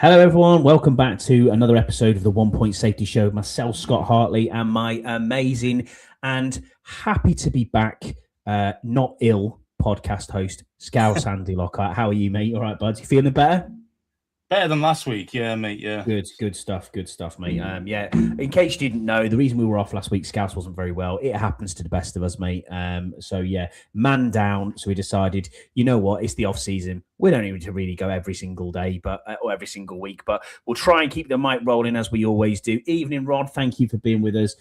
Hello, everyone. Welcome back to another episode of the 1 Point Safety Show. Myself, Scott Hartley, and my amazing and happy to be back, not ill podcast host, Scouse Andy Lockhart. How are you, mate? All right, bud? You feeling better? Better than last week, yeah, mate. Yeah, good stuff, mate. Yeah. In case you didn't know, the reason we were off last week, Scouse wasn't very well. It happens to the best of us, mate. So yeah, man down. So we decided, you know what? It's the off season. We don't need to really go every single day, or every single week, but we'll try and keep the mic rolling as we always do. Evening, Rod. Thank you for being with us.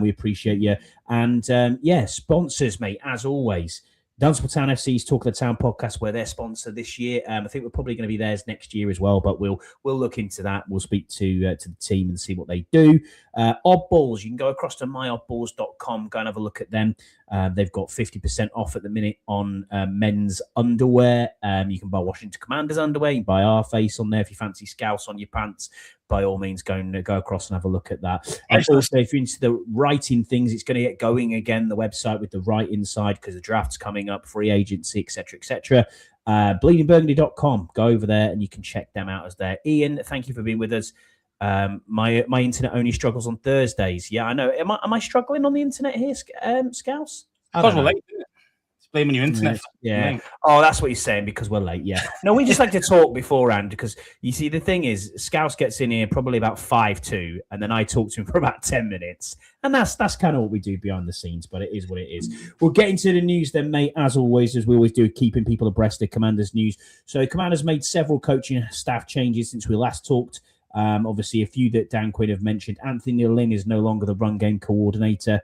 We appreciate you. And yeah, sponsors, mate, as always. Dunstable Town FC's Talk of the Town podcast, where they're sponsor this year. I think we're probably going to be theirs next year as well, but we'll look into that. We'll speak to the team and see what they do. Oddballs, you can go across to myoddballs.com, go and have a look at them. They've got 50% off at the minute on men's underwear. You can buy Washington Commanders underwear. You can buy our face on there if you fancy Scouse on your pants. By all means, go across and have a look at that. And also, if you're into the writing things, it's going to get going again, the website with the writing side, because the draft's coming up, free agency, etc., etc. Bleedingburgundy.com. Go over there and you can check them out as there. Ian, thank you for being with us. My internet only struggles on Thursdays. Yeah, I know. Am I struggling on the internet here, Scouse? because we're late. It's blaming your internet. Yeah. Oh, that's what he's saying, because we're late. Yeah. No, we just like to talk beforehand, because you see, the thing is, Scouse gets in here probably about 5-2, and then I talk to him for about 10 minutes. And that's kind of what we do behind the scenes, but it is what it is. We'll get into the news then, mate, as always, as we always do, keeping people abreast of Commanders news. So Commanders made several coaching staff changes since we last talked. Obviously, a few that Dan Quinn have mentioned. Anthony Lynn is no longer the run game coordinator.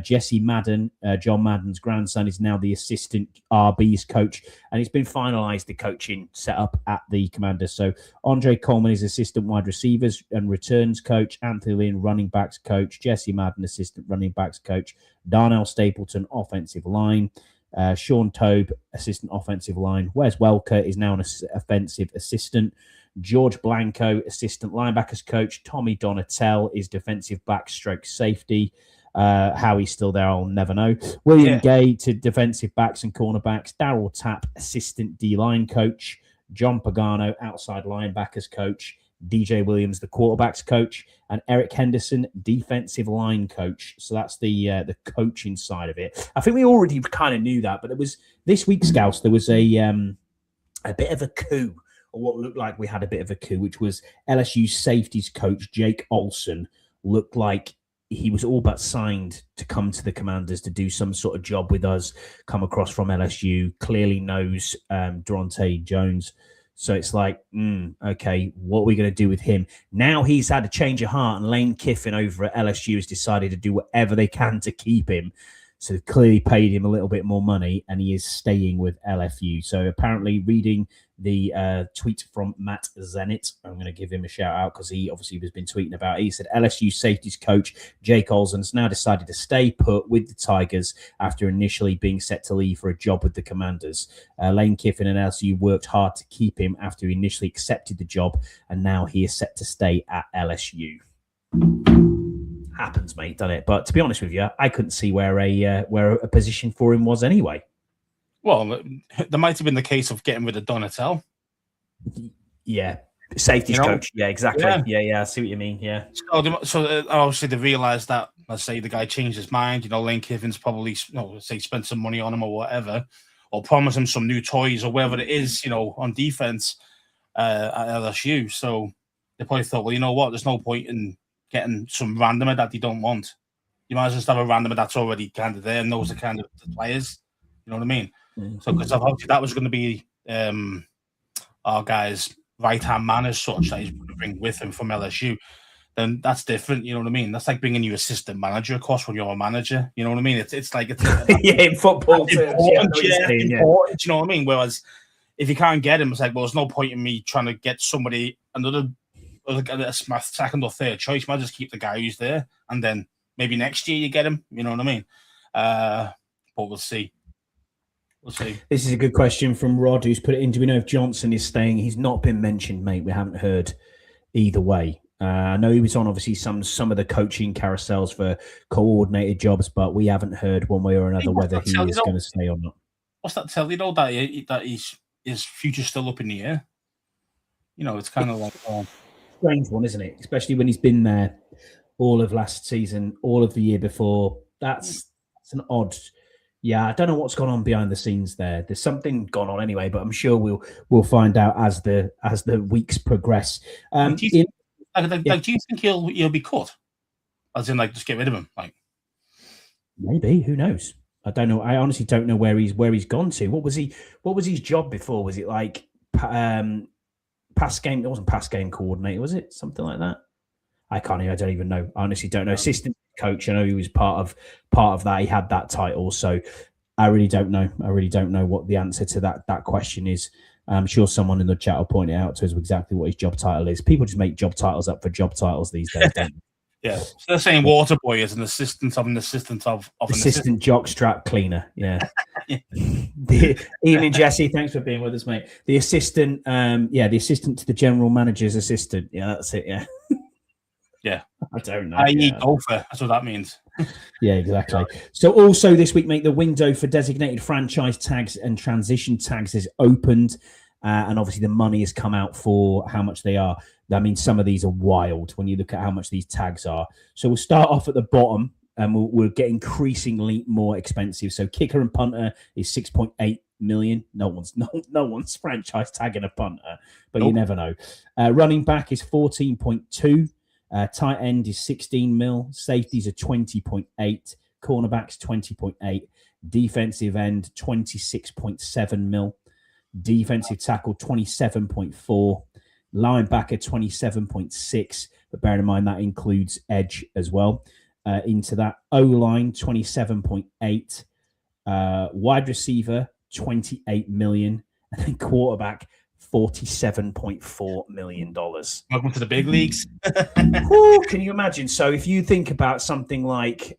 Jesse Madden, John Madden's grandson, is now the assistant RB's coach, and it's been finalised, the coaching setup at the Commanders. So Andre Coleman is assistant wide receivers and returns coach, Anthony Lynn running backs coach, Jesse Madden assistant running backs coach, Darnell Stapleton offensive line, Sean Tobe assistant offensive line, Wes Welker is now an offensive assistant, George Blanco assistant linebackers coach, Tommy Donatel is defensive back stroke safety. How he's still there, I'll never know. William Gay to defensive backs and cornerbacks. Darryl Tapp, assistant D-line coach. John Pagano, outside linebackers coach. DJ Williams, the quarterbacks coach. And Eric Henderson, defensive line coach. So that's the coaching side of it. I think we already kind of knew that, but it was this week, Scouse, there was a bit of a coup, or what looked like we had a bit of a coup, which was LSU safeties coach Jake Olson looked like he was all but signed to come to the Commanders to do some sort of job with us, come across from LSU, clearly knows Durante Jones. So it's like, okay, what are we going to do with him? Now he's had a change of heart, and Lane Kiffin over at LSU has decided to do whatever they can to keep him. So they've clearly paid him a little bit more money, and he is staying with LFU. So apparently, reading the tweet from Matt Zenit, I'm going to give him a shout out because he obviously has been tweeting about it. He said LSU safeties coach Jake Olsen's now decided to stay put with the Tigers after initially being set to leave for a job with the Commanders. Lane Kiffin and LSU worked hard to keep him after he initially accepted the job, and now he is set to stay at LSU. Happens, mate, doesn't it? But to be honest with you, I couldn't see where a position for him was anyway. Well, there might have been the case of getting rid of Donatel. Yeah, safeties coach. Yeah, exactly. Yeah. I see what you mean. Yeah. So obviously they realised that, let's say the guy changed his mind. Lane Kiffin's probably, say, spent some money on him or whatever, or promised him some new toys or whatever it is, on defense at LSU. So they probably thought, well, you know what? There's no point in getting some randomer that they don't want. You might as well just have a randomer that's already kind of there and knows the kind of the players. You know what I mean? Mm-hmm. So because obviously that was going to be our guy's right-hand man as such that he's going to bring with him from LSU, then that's different. You know what I mean? That's like bringing your assistant manager across when you're a manager. You know what I mean? It's like in football terms, important. You know what I mean? Whereas if you can't get him, it's like, well, there's no point in me trying to get somebody my second or third choice. Might just keep the guy who's there, and then maybe next year you get him. You know what I mean? But we'll see. This is a good question from Rod, who's put it in. Do we know if Johnson is staying? He's not been mentioned, mate. We haven't heard either way. I know he was on, obviously, some of the coaching carousels for coordinated jobs, but we haven't heard one way or another whether he is going to stay or not. What's that tell you, though, that his future's still up in the air? It's kind of like strange one, isn't it? Especially when he's been there all of last season, all of the year before. That's an odd. Yeah, I don't know what's gone on behind the scenes there. There's something gone on anyway, but I'm sure we'll find out as the weeks progress. do you think he'll be cut? As in, like, just get rid of him? Like, maybe. Who knows? I don't know. I honestly don't know where he's gone to. What was his job before? Was it like pass game? It wasn't pass game coordinator, was it? Something like that. I don't even know. I honestly don't know. Assistant coach. I know he was part of that. He had that title. So I really don't know. I really don't know what the answer to that question is. I'm sure someone in the chat will point it out to us exactly what his job title is. People just make job titles up for job titles these days, don't they? Yeah. So they're saying water boy is an assistant of an assistant of an assistant jockstrap cleaner. Yeah. Ian and Jesse, thanks for being with us, mate. The assistant, the assistant to the general manager's assistant. Yeah, that's it. Yeah. Yeah. I don't know. I need golfer. That's what that means. Yeah, exactly. So also this week, mate, the window for designated franchise tags and transition tags is opened. And obviously the money has come out for how much they are. I mean, some of these are wild when you look at how much these tags are. So we'll start off at the bottom and we'll get increasingly more expensive. So kicker and punter is 6.8 million. No one's franchise tagging a punter, but You never know. Running back is 14.2. Tight end is 16 mil. Safeties are 20.8. Cornerbacks 20.8. Defensive end 26.7 mil. Defensive tackle 27.4. Linebacker 27.6. But bear in mind that includes edge as well. Into that O-line 27.8. Wide receiver 28 million. And then quarterback $47.4 million. Welcome to the big leagues. Ooh, can you imagine? So if you think about something like,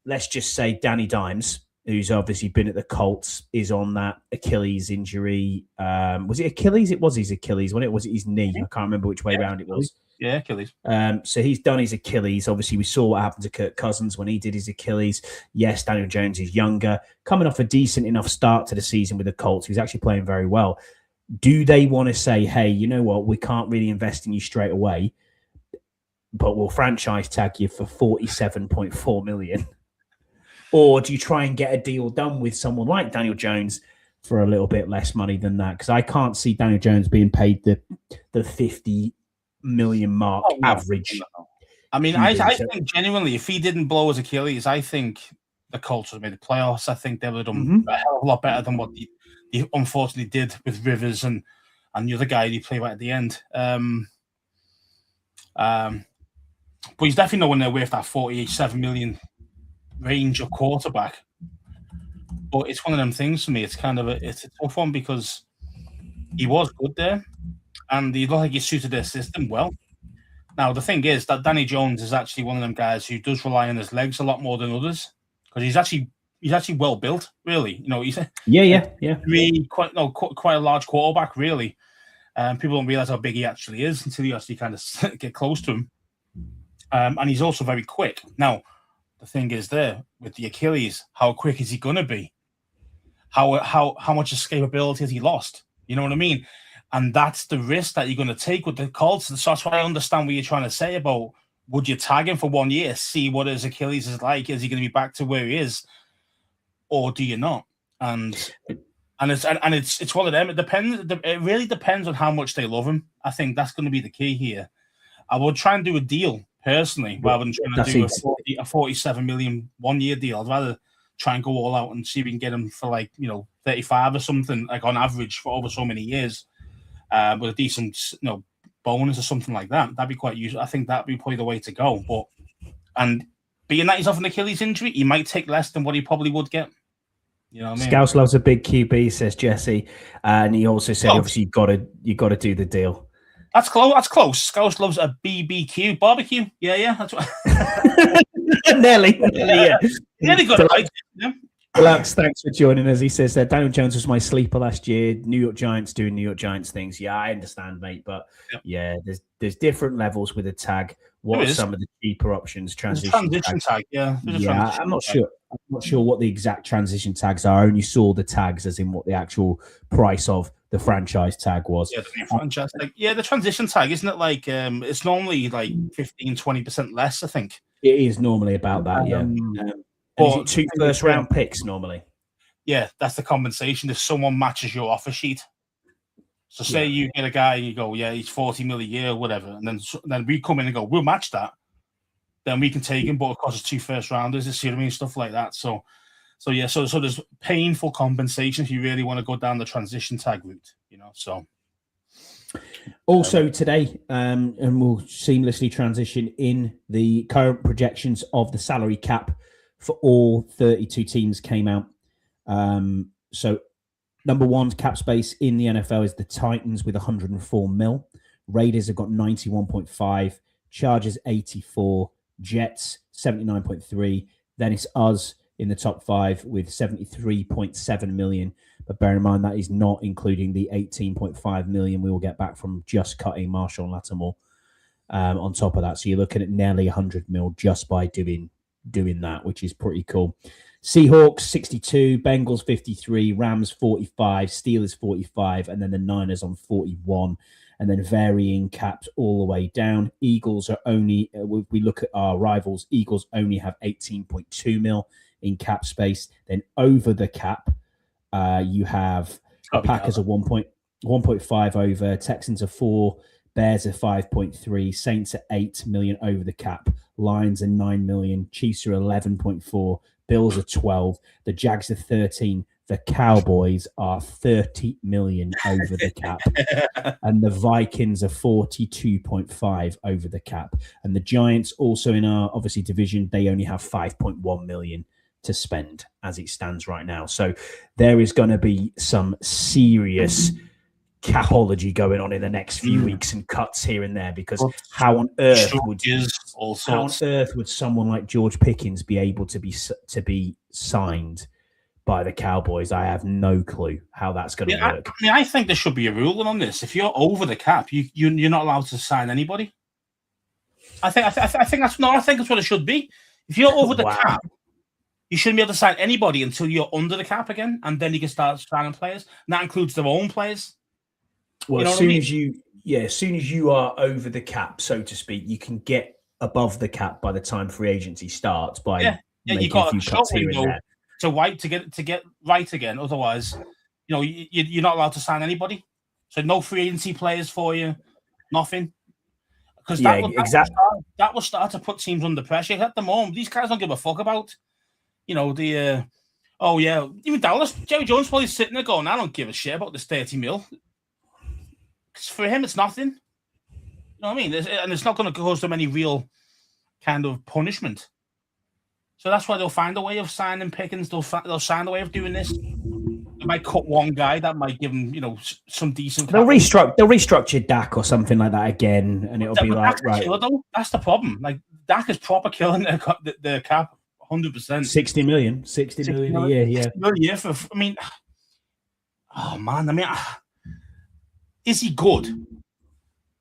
let's just say Danny Dimes, who's obviously been at the Colts, is on that Achilles injury. Was it Achilles? It was his Achilles, wasn't it? Was it his knee? I can't remember which way around it was. Yeah, Achilles. So he's done his Achilles. Obviously, we saw what happened to Kirk Cousins when he did his Achilles. Yes, Daniel Jones is younger, coming off a decent enough start to the season with the Colts. He's actually playing very well. Do they want to say, hey, you know what? We can't really invest in you straight away, but we'll franchise tag you for $47.4 million? Or do you try and get a deal done with someone like Daniel Jones for a little bit less money than that? Because I can't see Daniel Jones being paid the 50 million mark average. I mean, I think genuinely, if he didn't blow his Achilles, I think the Colts would have made the playoffs. I think they would have done a hell of a lot better than what he unfortunately did with Rivers and the other guy he played right at the end. But he's definitely nowhere near worth that 47 million range of quarterback. But it's one of them things for me. It's kind of it's a tough one because he was good there and he looked like he suited their system well. Now, the thing is that Danny Jones is actually one of them guys who does rely on his legs a lot more than others because he's actually well built, really. He's really quite a large quarterback, really. People don't realize how big he actually is until you actually kind of get close to him. And he's also very quick. Now, the thing is there with the Achilles, how quick is he going to be? How much escapability has he lost? You know what I mean? And that's the risk that you're going to take with the Colts. And so that's why I understand what you're trying to say about would you tag him for 1 year, see what his Achilles is like? Is he going to be back to where he is? Or do you not? And it's one of them. It depends. It really depends on how much they love him. I think that's going to be the key here. I would try and do a deal personally, rather than trying to do a 47 million 1 year deal. I'd rather try and go all out and see if we can get him for 35 or something, like on average for over so many years, with a decent bonus or something like that. That'd be quite useful. I think that'd be probably the way to go. And being that he's off an Achilles injury, he might take less than what he probably would get. You know what I mean? Scouse loves a big QB, says Jesse, and he also said, obviously, you got to do the deal. That's close. That's close. Scouse loves a BBQ barbecue. Yeah. That's what. Nearly. Yeah. Nearly got it right. Yeah. Relax, thanks for joining us. He says that Daniel Jones was my sleeper last year. New York Giants doing New York Giants things. Yeah, I understand, mate. But there's different levels with a tag. What are some of the cheaper options? Transition tag. Yeah. I'm not sure. I'm not sure what the exact transition tags are. I only saw the tags as in what the actual price of the franchise tag was. Yeah, the new franchise tag. Yeah, the transition tag, isn't it? Like, it's normally like 15-20% less, I think. It is normally about that, yeah. And is it 2 first-round picks normally? Yeah, that's the compensation if someone matches your offer sheet. So say you get a guy and you go, yeah, he's 40 mil a year or whatever, and then we come in and go, we'll match that. Then we can take him, but it costs us 2 first-rounders, you see what I mean? Stuff like that. So there's painful compensation if you really want to go down the transition tag route, so. Also today, and we'll seamlessly transition in the current projections of the salary cap for all 32 teams came out. So number one cap space in the NFL is the Titans with 104 mil. Raiders have got 91.5, Chargers 84, Jets 79.3. Then it's us in the top 5 with 73.7 million. But bear in mind that is not including the 18.5 million we will get back from just cutting Marshall and Lattimore on top of that. So you're looking at nearly 100 mil just by doing that, which is pretty cool. Seahawks 62, Bengals 53, Rams 45, Steelers 45, and then the Niners on 41, and then varying caps all the way down. Eagles are only, we look at our rivals, Eagles only have 18.2 mil in cap space. Then over the cap, you have the Packers are 1.5 over, Texans are 4, Bears are 5.3, Saints are 8 million over the cap, Lions are 9 million, Chiefs are 11.4, Bills are 12, the Jags are 13, the Cowboys are 30 million over the cap, and the Vikings are 42.5 over the cap. And the Giants, also in our obviously division, they only have 5.1 million to spend as it stands right now. So there is going to be some serious capology going on in the next few weeks and cuts here and there, because how on earth would someone like George Pickens be able to be signed by the Cowboys? I have no clue how that's going to work. I think there should be a ruling on this. If you're over the cap, you're not allowed to sign anybody. I think that's what it should be. If you're over the cap, you shouldn't be able to sign anybody until you're under the cap again, and then you can start signing players. And that includes their own players. Well, as soon as you are over the cap, so to speak, you can get above the cap by the time free agency starts by making you got a few cuts here and there. To get right again. Otherwise, you're not allowed to sign anybody. So no free agency players for you, nothing. Because that will start to put teams under pressure. At the moment, these guys don't give a fuck about, even Dallas. Jerry Jones probably sitting there going, I don't give a shit about this 30 mil. Because for him, it's nothing. You know what I mean? And it's not going to cause them any real kind of punishment. So that's why they'll find a way of signing Pickens. They'll find a way of doing this. They might cut one guy that might give them, some decent. They'll restructure Dak or something like that again, and it'll be like right. Killer, though. That's the problem. Like Dak is proper killing the cap, 100%. 60 million a year. Yeah, a year for. Is he good?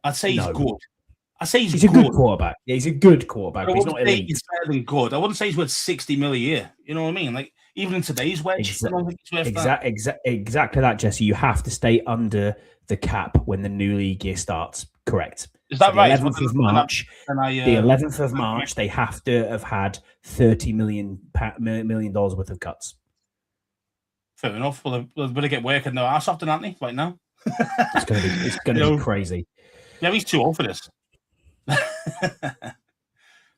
I'd say he's good. I say he's a good quarterback. Yeah, he's a good quarterback. But he's not elite. He's better than good. I wouldn't say he's worth 60 mil a year. You know what I mean? Like even in today's wage, I don't think he's worth that. Exactly that, Jesse. You have to stay under the cap when the new league year starts. Correct. Is that right? The 11th of March. The 11th of March, they have to have had $30 million worth of cuts. Fair enough. Well, they get working their ass off, aren't they? Right now. It's gonna be crazy. Yeah, he's too old for this.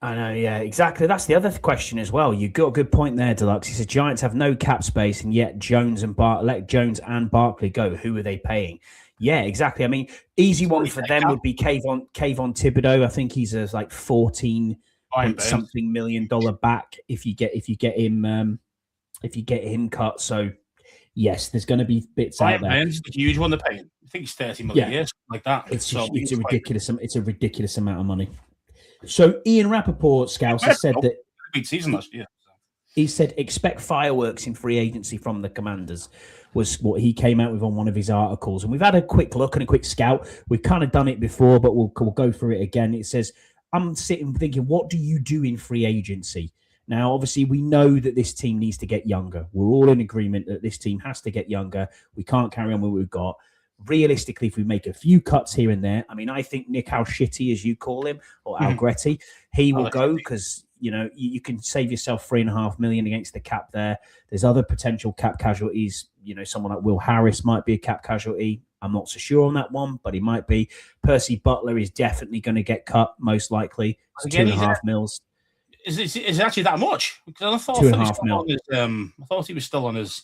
I know, yeah, exactly. That's the other question as well. You got a good point there, Deluxe. He said Giants have no cap space, and yet Jones and Barkley go. Who are they paying? Yeah, exactly. I mean, easy one for them would be Kayvon Thibodeau. I think he's a like $14 something million back if you get him cut. So yes, there's going to be bits out there. It's a huge one to pay. I think it's 30 million years, like that. It's a ridiculous amount of money. So Ian Rappaport, Scouse, has said that big season last year. He said expect fireworks in free agency from the Commanders was what he came out with on one of his articles. And we've had a quick look and a quick scout. We've kind of done it before, but we'll go through it again. It says, I'm sitting thinking, what do you do in free agency? Now, obviously, we know that this team needs to get younger. We're all in agreement that this team has to get younger. We can't carry on with what we've got. realistically, if we make a few cuts here and there, I mean, I think Nick Al-Shitty, as you call him, or Algretti, he will go because, you can save yourself $3.5 million against the cap there. There's other potential cap casualties. Someone like Will Harris might be a cap casualty. I'm not so sure on that one, but he might be. Percy Butler is definitely going to get cut, most likely. It's $2.5 mils. Is it actually that much? Because I thought $2.5 mil. I thought he was still on his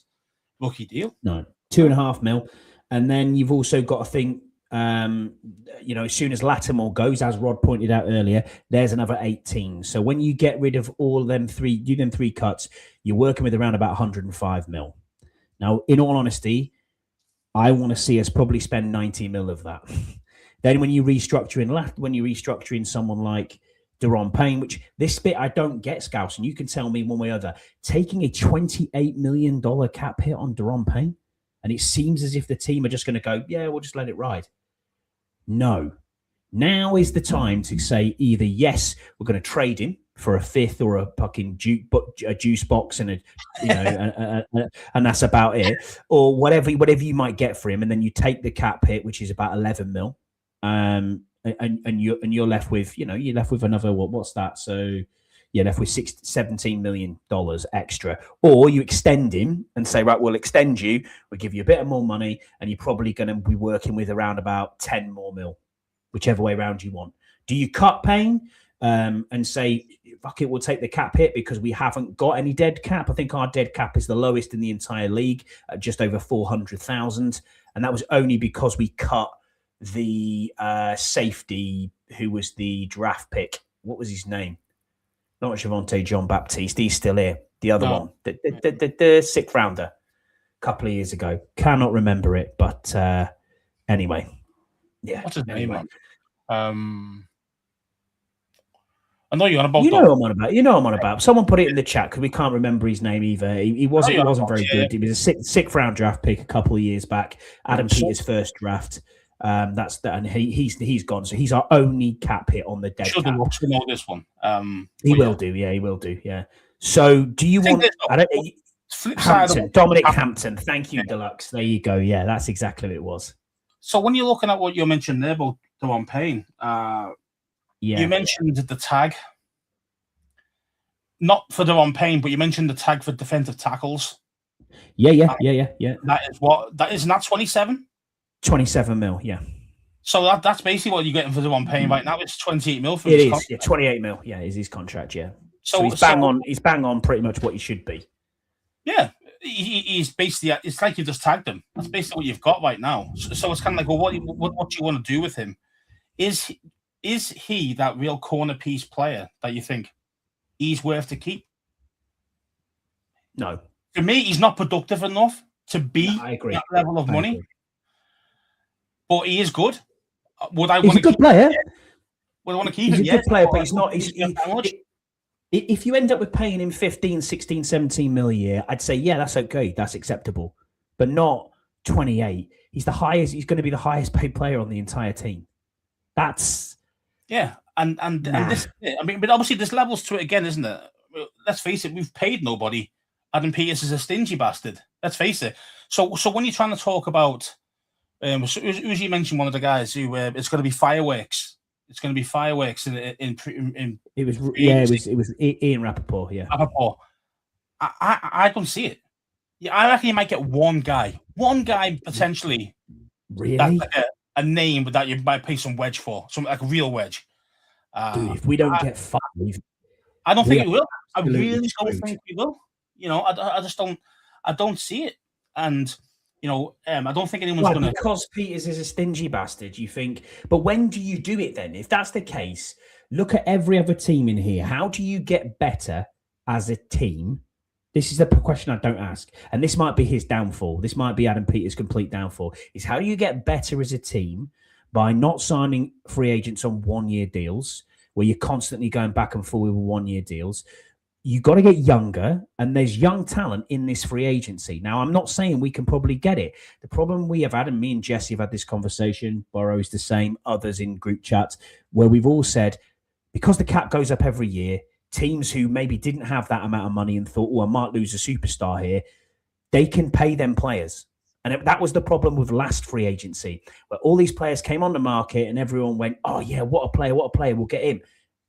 rookie deal. No, $2.5 mil. And then you've also got to think, as soon as Lattimore goes, as Rod pointed out earlier, there's another 18. So when you get rid of all them three cuts, you're working with around about 105 mil. Now, in all honesty, I want to see us probably spend 90 mil of that. Then when you're restructuring someone like Deron Payne, which this bit I don't get, Scouse, and you can tell me one way or other, taking a $28 million cap hit on Deron Payne, and it seems as if the team are just going to go, yeah, we'll just let it ride. No. Now is the time to say either, yes, we're going to trade him for a fifth or a fucking juice box and and that's about it, or whatever you might get for him, and then you take the cap hit, which is about 11 mil, and you're left with another what's that? So you're left with $17 million extra, or you extend him and say, right, we'll extend you, we'll give you a bit more money, and you're probably going to be working with around about 10 more mil, whichever way around you want. Do you cut Payne and say, fuck it, we'll take the cap hit because we haven't got any dead cap? I think our dead cap is the lowest in the entire league at just over 400,000, and that was only because we cut the safety who was the draft pick. What was his name? Not Javonte John Baptiste. He's still here. The other one, the sixth rounder, a couple of years ago. Cannot remember it, but anyway, yeah. What's his name? I know you're on about. You know what I'm on about. Someone put it in the chat because we can't remember his name either. He wasn't very good. He was a sixth round draft pick a couple of years back. Adam Peters' first draft. And he's gone. So he's our only cap hit on the dead cap. Know this one. He will do. Yeah. So do you want? Dominic Hampton. Thank you, Deluxe. There you go. Yeah, that's exactly what it was. So when you're looking at what you mentioned there about Deron Payne, you mentioned the tag, not for Deron Payne, but you mentioned the tag for defensive tackles. Yeah. That is not 27. 27 mil, yeah. So that's basically what you're getting for Deron Payne right now. It's 28 mil for his contract. Yeah, 28 mil, yeah, is his contract, yeah. So he's bang on pretty much what he should be. Yeah, he's basically, it's like you just tagged him. That's basically what you've got right now. So it's kind of like, well, what do you want to do with him? Is he that real corner piece player that you think he's worth to keep? No. For me, he's not productive enough to be that level of money. But he is good. He's a good player. Would I want to keep him? He's a good player, but he's not. If you end up with paying him 15, 16, 17 mil a year, I'd say, yeah, that's okay. That's acceptable. But not 28. He's the highest. He's going to be the highest paid player on the entire team. That's... Yeah. And this, I mean, but obviously there's levels to it again, isn't there? Let's face it, we've paid nobody. Adam Peters is a stingy bastard. Let's face it. So when you're trying to talk about... Uzi mentioned one of the guys who it's going to be fireworks. It's going to be fireworks in it was Ian Rappaport. Yeah, Rappaport. I don't see it. Yeah, I reckon you might get one guy potentially. Really, that's like a name that you might pay some wedge for, some like a real wedge. Dude, if we don't get 5, I don't think we will. I really don't think we will. I just don't. I don't see it, and. I don't think anyone's going to... Because Peters is a stingy bastard, you think... But when do you do it then? If that's the case, look at every other team in here. How do you get better as a team? This is the question I don't ask. And this might be his downfall. This might be Adam Peters' complete downfall. Is how do you get better as a team by not signing free agents on one-year deals, where you're constantly going back and forth with one-year deals? You got to get younger, and there's young talent in this free agency. Now, I'm not saying we can probably get it. The problem we have had, and me and Jesse have had this conversation, Burrow's the same, others in group chats, where we've all said, because the cap goes up every year, teams who maybe didn't have that amount of money and thought, I might lose a superstar here, they can pay them players. And that was the problem with last free agency, where all these players came on the market and everyone went, oh, yeah, what a player, we'll get him.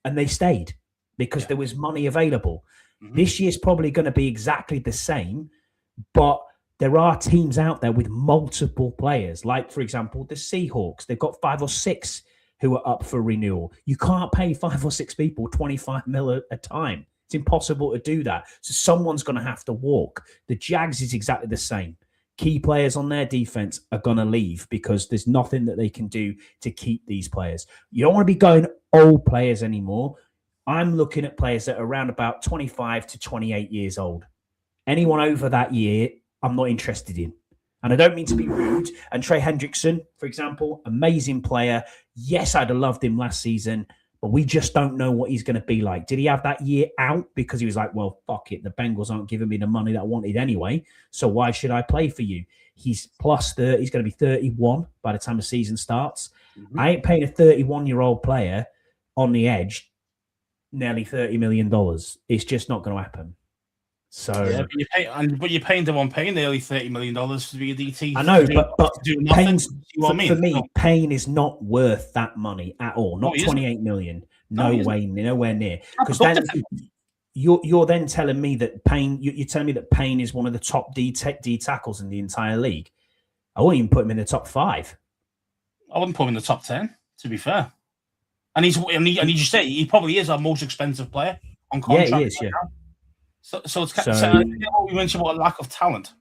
And they stayed because there was money available. Mm-hmm. This year's probably going to be exactly the same, but there are teams out there with multiple players. Like, for example, the Seahawks. They've got 5 or 6 who are up for renewal. You can't pay 5 or 6 people $25 million a time. It's impossible to do that. So someone's going to have to walk. The Jags is exactly the same. Key players on their defense are going to leave because there's nothing that they can do to keep these players. You don't want to be going old players anymore. I'm looking at players that are around about 25 to 28 years old. Anyone over that year, I'm not interested in. And I don't mean to be rude. And Trey Hendrickson, for example, amazing player. Yes, I'd have loved him last season, but we just don't know what he's going to be like. Did he have that year out because he was like, well, fuck it. The Bengals aren't giving me the money that I wanted anyway. So why should I play for you? He's plus 30. He's going to be 31 by the time the season starts. Mm-hmm. I ain't paying a 31-year-old player on the edge nearly $30 million. It's just not going to happen. So, but you're paying Devon Payne nearly $30 million to be a DT. I know, but Payne's, for me, Payne is not worth that money at all. Not $28 million. Nowhere near. Because then you're then telling me that Payne. You're telling me that Payne is one of the top D tackles in the entire league. I wouldn't even put him in the top 5. I wouldn't put him in the top 10. To be fair, and you just say he probably is our most expensive player on contract. Yeah, he is. Yeah. So it's so we mentioned about a lack of talent.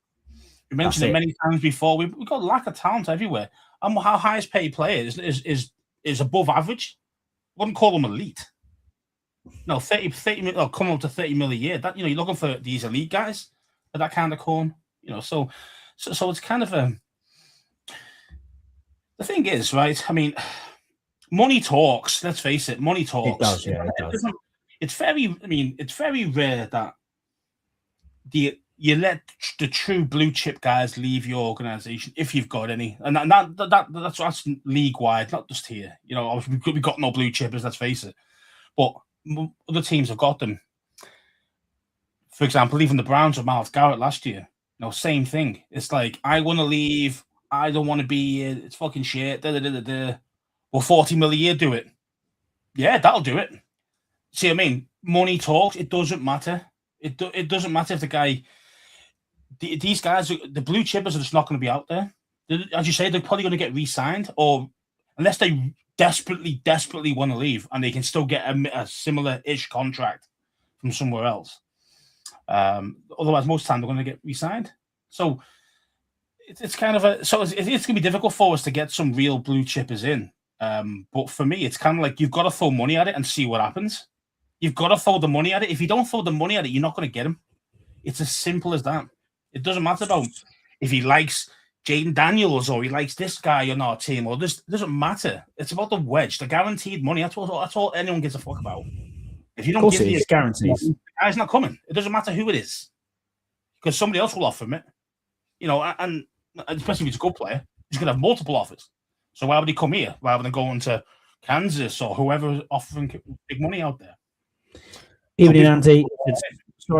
We mentioned it many times before. We've got a lack of talent everywhere. And our highest paid player is above average. Wouldn't call them elite. No, 30 million, come up to 30 million a year. That you're looking for these elite guys at that kind of corn. So it's kind of a. The thing is, right? I mean, money talks. Let's face it, money talks. It does, yeah, it does. It's very rare that you let the true blue chip guys leave your organization if you've got any, and that's league wide, not just here. We've got no blue chippers. Let's face it, but other teams have got them. For example, even the Browns with Myles Garrett last year. Same thing. It's like, I want to leave. I don't want to be here. It's fucking shit. Well, 40 million a year, do it. Yeah, that'll do it. See what I mean? Money talks. It doesn't matter. It doesn't matter if the guy. These guys, the blue chippers, are just not going to be out there. As you say, they're probably going to get re-signed, or unless they desperately want to leave, and they can still get a similar-ish contract from somewhere else. Otherwise, most of the time they're going to get re-signed. So it's kind of it's going to be difficult for us to get some real blue chippers in. But for me, it's kind of like you've got to throw money at it and see what happens. You've got to throw the money at it. If you don't throw the money at it, you're not going to get him. It's as simple as that. It doesn't matter about if he likes Jaden Daniels or he likes this guy on our team or this. It doesn't matter. It's about the wedge, the guaranteed money. That's all anyone gives a fuck about. If you don't give me guarantees, the guy's not coming. It doesn't matter who it is, because somebody else will offer him it. And especially if he's a good player, he's going to have multiple offers. So why would he come here rather than going to Kansas or whoever offering big money out there? Evening, Andy.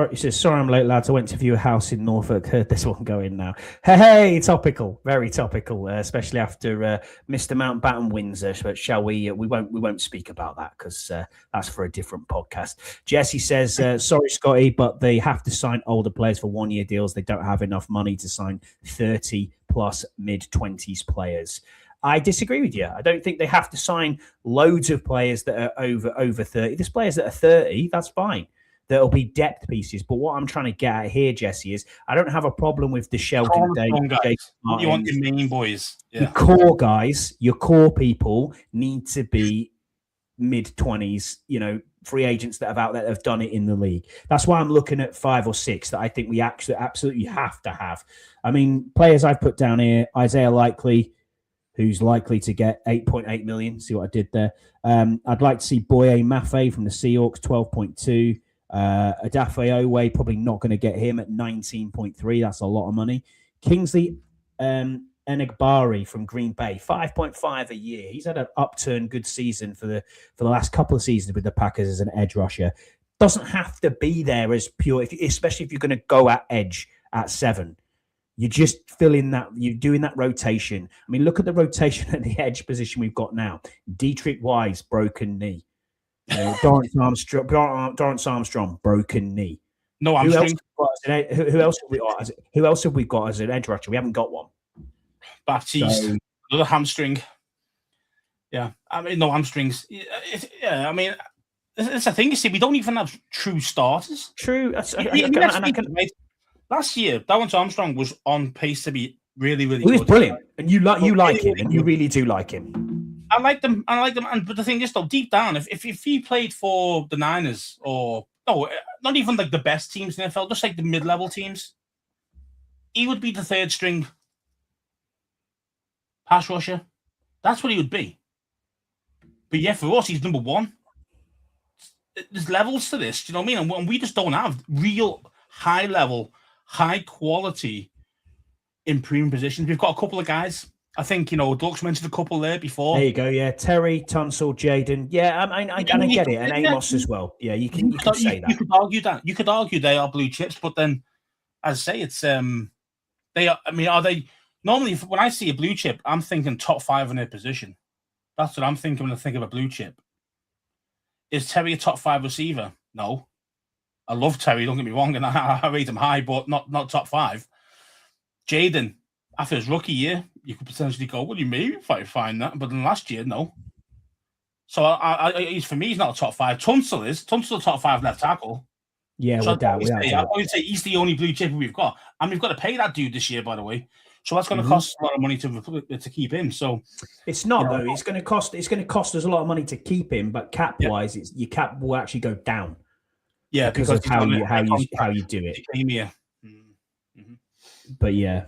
He says, sorry I'm late, lads. I went to view a house in Norfolk. Heard this one going now. Hey, topical. Very topical, especially after Mr. Mountbatten wins. But shall we? We won't speak about that because that's for a different podcast. Jesse says, sorry, Scotty, but they have to sign older players for 1-year deals. They don't have enough money to sign 30-plus mid-20s players. I disagree with you. I don't think they have to sign loads of players that are over 30. There's players that are 30. That's fine. There'll be depth pieces. But what I'm trying to get at here, Jesse, is I don't have a problem with the Sheldon Day. You want your main boys. Yeah. Your core guys, your core people need to be mid-20s, free agents that have done it in the league. That's why I'm looking at 5 or 6 that I think we actually absolutely have to have. I mean, players I've put down here, Isaiah Likely, who's likely to get $8.8 million. See what I did there? I'd like to see Boye Mafe from the Seahawks, 12.2. Adafe Owe, probably not going to get him at 19.3. That's a lot of money. Kingsley Enagbari from Green Bay, 5.5 a year. He's had an upturn good season for the last couple of seasons with the Packers as an edge rusher. Doesn't have to be there as pure, especially if you're going to go at edge at 7. You're just filling that. You're doing that rotation. I mean, look at the rotation at the edge position we've got now. Dietrich Wise, broken knee. Dorrance Armstrong, broken knee. No hamstring. Who else have we got as an edge rusher? We haven't got one. Baptiste, another hamstring. Yeah, I mean, no hamstrings. I mean, it's a thing. You see, we don't even have true starters. True. Last year, Dorrance Armstrong was on pace to be really, really good. He was brilliant, and you like him, and you really do like him. I like them, but the thing is, though, deep down, if he played for the Niners or not even like the best teams in the NFL, just like the mid-level teams, he would be the third string pass rusher. That's what he would be. But yeah, for us, he's number one. There's levels to this, do you know what I mean? And we just don't have real high-level, high-quality in premium positions. We've got a couple of guys. I think, Doug's mentioned a couple there before. There you go, yeah. Terry, Tunsil, Jaden. Yeah, I get it. And Amos as well. Yeah, you can say that. You could argue that. You could argue they are blue chips, but then, as I say, it's they are. I mean, are they normally? When I see a blue chip, I'm thinking top 5 in their position. That's what I'm thinking when I think of a blue chip. Is Terry a top 5 receiver? No. I love Terry. Don't get me wrong, and I rate him high, but not top 5. Jaden, after his rookie year, you could potentially go, well, you maybe find that, but then last year, no. So for me, he's not a top 5. Tunsil is. Tunsil's a top 5 left tackle. Yeah, so I would say he's the only blue chip we've got, and we've got to pay that dude this year, by the way. So that's going to cost a lot of money to keep him. So it's not though. It's going to cost us a lot of money to keep him, but cap wise, your cap will actually go down. Yeah, because of how you do it. Mm-hmm. But yeah.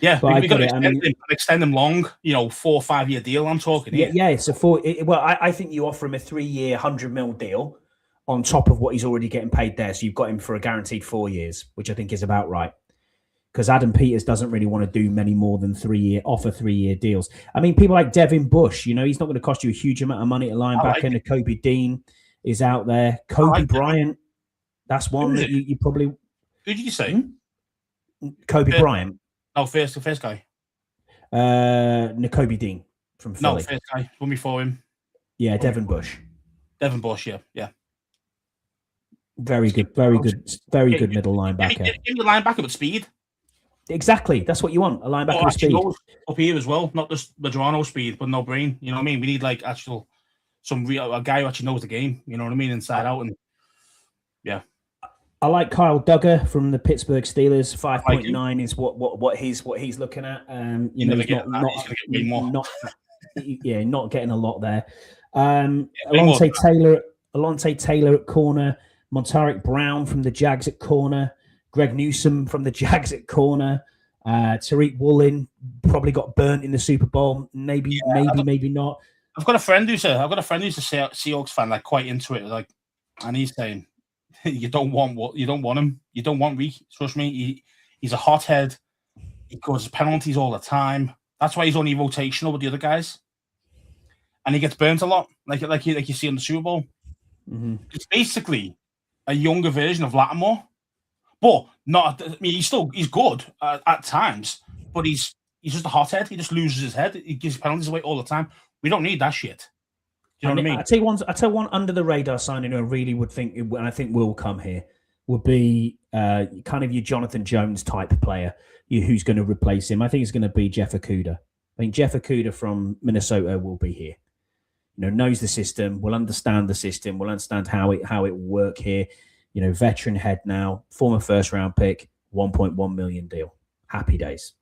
Yeah, we've got to extend them long, 4 or 5 year deal. I'm talking here. Yeah, it's I think you offer him a 3-year, $100 million deal on top of what he's already getting paid there. So you've got him for a guaranteed 4 years, which I think is about right. Because Adam Peters doesn't really want to do many more than 3-year deals. I mean, people like Devin Bush, he's not going to cost you a huge amount of money at linebacker. And Kobe Dean is out there. Kobe Bryant, that's one that you probably. Who did you say? Kobe Bryant. No, first guy. Nakobe Dean from Philly. No, first guy. One before him. Yeah, Devin Bush. Devin Bush, yeah. Very good middle linebacker. Give me a linebacker with speed. Exactly. That's what you want, a linebacker with speed. Up here as well, not just Madrano speed, but no brain. You know what I mean? We need like a guy who actually knows the game, you know what I mean, inside out. And yeah. I like Kyle Duggar from the Pittsburgh Steelers. 5.9 is what he's looking at. Not getting a lot there. Alontae Taylor at corner, Montaric Brown from the Jags at corner, Greg Newsome from the Jags at corner, Tariq Woolen probably got burnt in the Super Bowl. Maybe not. I've got a friend who's a Seahawks fan, like quite into it, like, and he's saying, you don't want him. You don't want Reek. Trust me, he's a hothead. He causes penalties all the time. That's why he's only rotational with the other guys, and he gets burnt a lot, like you see in the Super Bowl. Mm-hmm. It's basically a younger version of Lattimore, but not. I mean, he's good at times, but he's just a hothead. He just loses his head. He gives penalties away all the time. We don't need that shit. Do you know what I mean? I tell you one under the radar signing who I really would think, and I think will come here, would be kind of your Jonathan Jones type player who's going to replace him. I think it's going to be Jeff Okudah. I think Jeff Okudah from Minnesota will be here. Knows the system, will understand the system, will understand how it will work here. Veteran head now, former first round pick, 1.1 million deal. Happy days.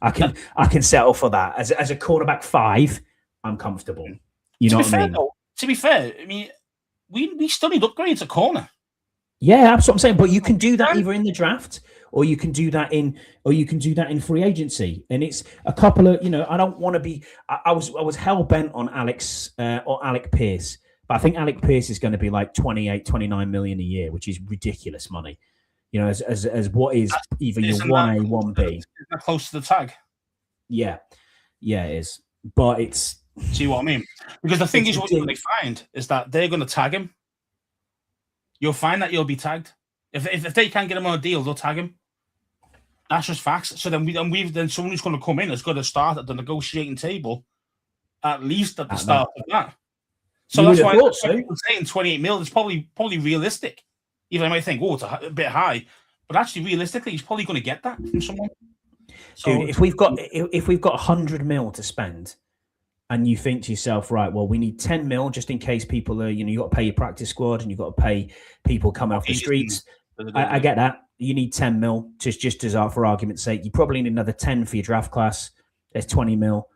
I can settle for that as a quarterback 5. I'm comfortable. You know what I mean? To be fair, I mean, we still need upgrades at corner. Yeah, that's what I'm saying. But you can do that either in the draft or you can do that in free agency. And it's a couple of, I don't want to be. I was hell bent on Alec Pierce, but I think Alec Pierce is going to be like 29 million a year, which is ridiculous money. As what is either your 1A, 1B. Is that close to the tag? Yeah, it is. But it's. See what I mean? Because the thing is, what they find is that they're going to tag him. You'll find that you'll be tagged. If they can't get him on a deal, they'll tag him. That's just facts. So then then someone who's going to come in has got to start at the negotiating table, at least at the start of that. So that's why people saying 28 mil is probably realistic. Even I might think, oh, it's a bit high, but actually realistically, he's probably going to get that from someone. So dude, if we've got 100 mil to spend, and you think to yourself, right, well, we need 10 mil just in case people are, you got to pay your practice squad and you've got to pay people coming off the streets. I get that. You need 10 mil just as for argument's sake. You probably need another 10 for your draft class. There's 20 mil.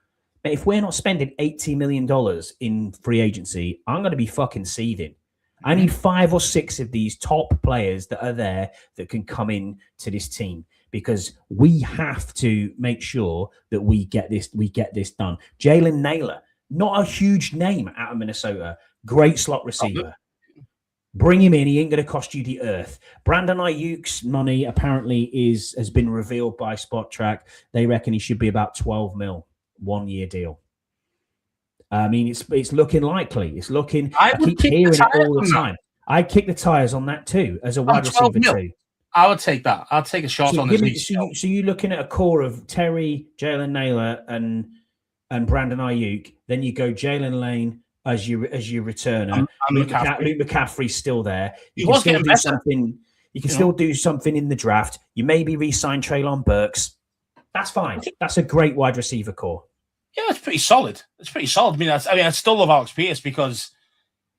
But if we're not spending $80 million in free agency, I'm going to be fucking seething. I need 5 or 6 of these top players that are there that can come in to this team, because we have to make sure that we get this done. Jalen Naylor, not a huge name out of Minnesota, great slot receiver. Bring him in. He ain't going to cost you the earth. Brandon Ayuk's money apparently has been revealed by Spot Track. They reckon he should be about 12 mil, 1-year deal. I mean, it's looking likely. It's looking. I keep hearing it all the time. I'd kick the tires on that too as a wide receiver too. I would take that. I'll take a shot on this. So you're looking at a core of Terry, Jalen Naylor, and Brandon Ayuk. Then you go Jalen Lane as your returner. Luke McCaffrey's still there. You can still do something. You can still do something in the draft. You maybe re-sign Treylon Burks. That's fine. That's a great wide receiver core. Yeah, it's pretty solid. I mean, I still love Alex Pierce because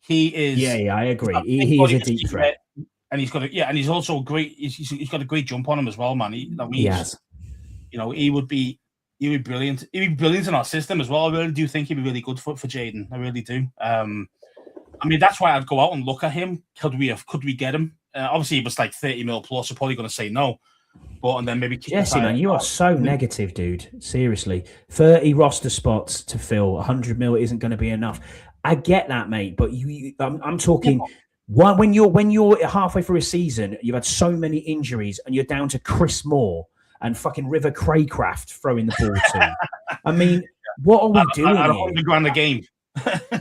he is. Yeah, I agree. He is a deep threat, and he's got and he's also great. He's got a great jump on him as well, man. He has. He would be brilliant. He'd be brilliant in our system as well. I really do think he'd be really good for Jaden. I really do. I mean, that's why I'd go out and look at him. Could we get him? Obviously, he was like 30 mil plus. We're probably going to say no. And then maybe Jesse, man, you are so negative, dude. Seriously, 30 roster spots to fill 100 mil isn't going to be enough. I get that, mate, but I'm talking when you're halfway through a season, you've had so many injuries, and you're down to Chris Moore and fucking River Craycraft throwing the ball to. I mean, what are we doing? At $100,000 a game.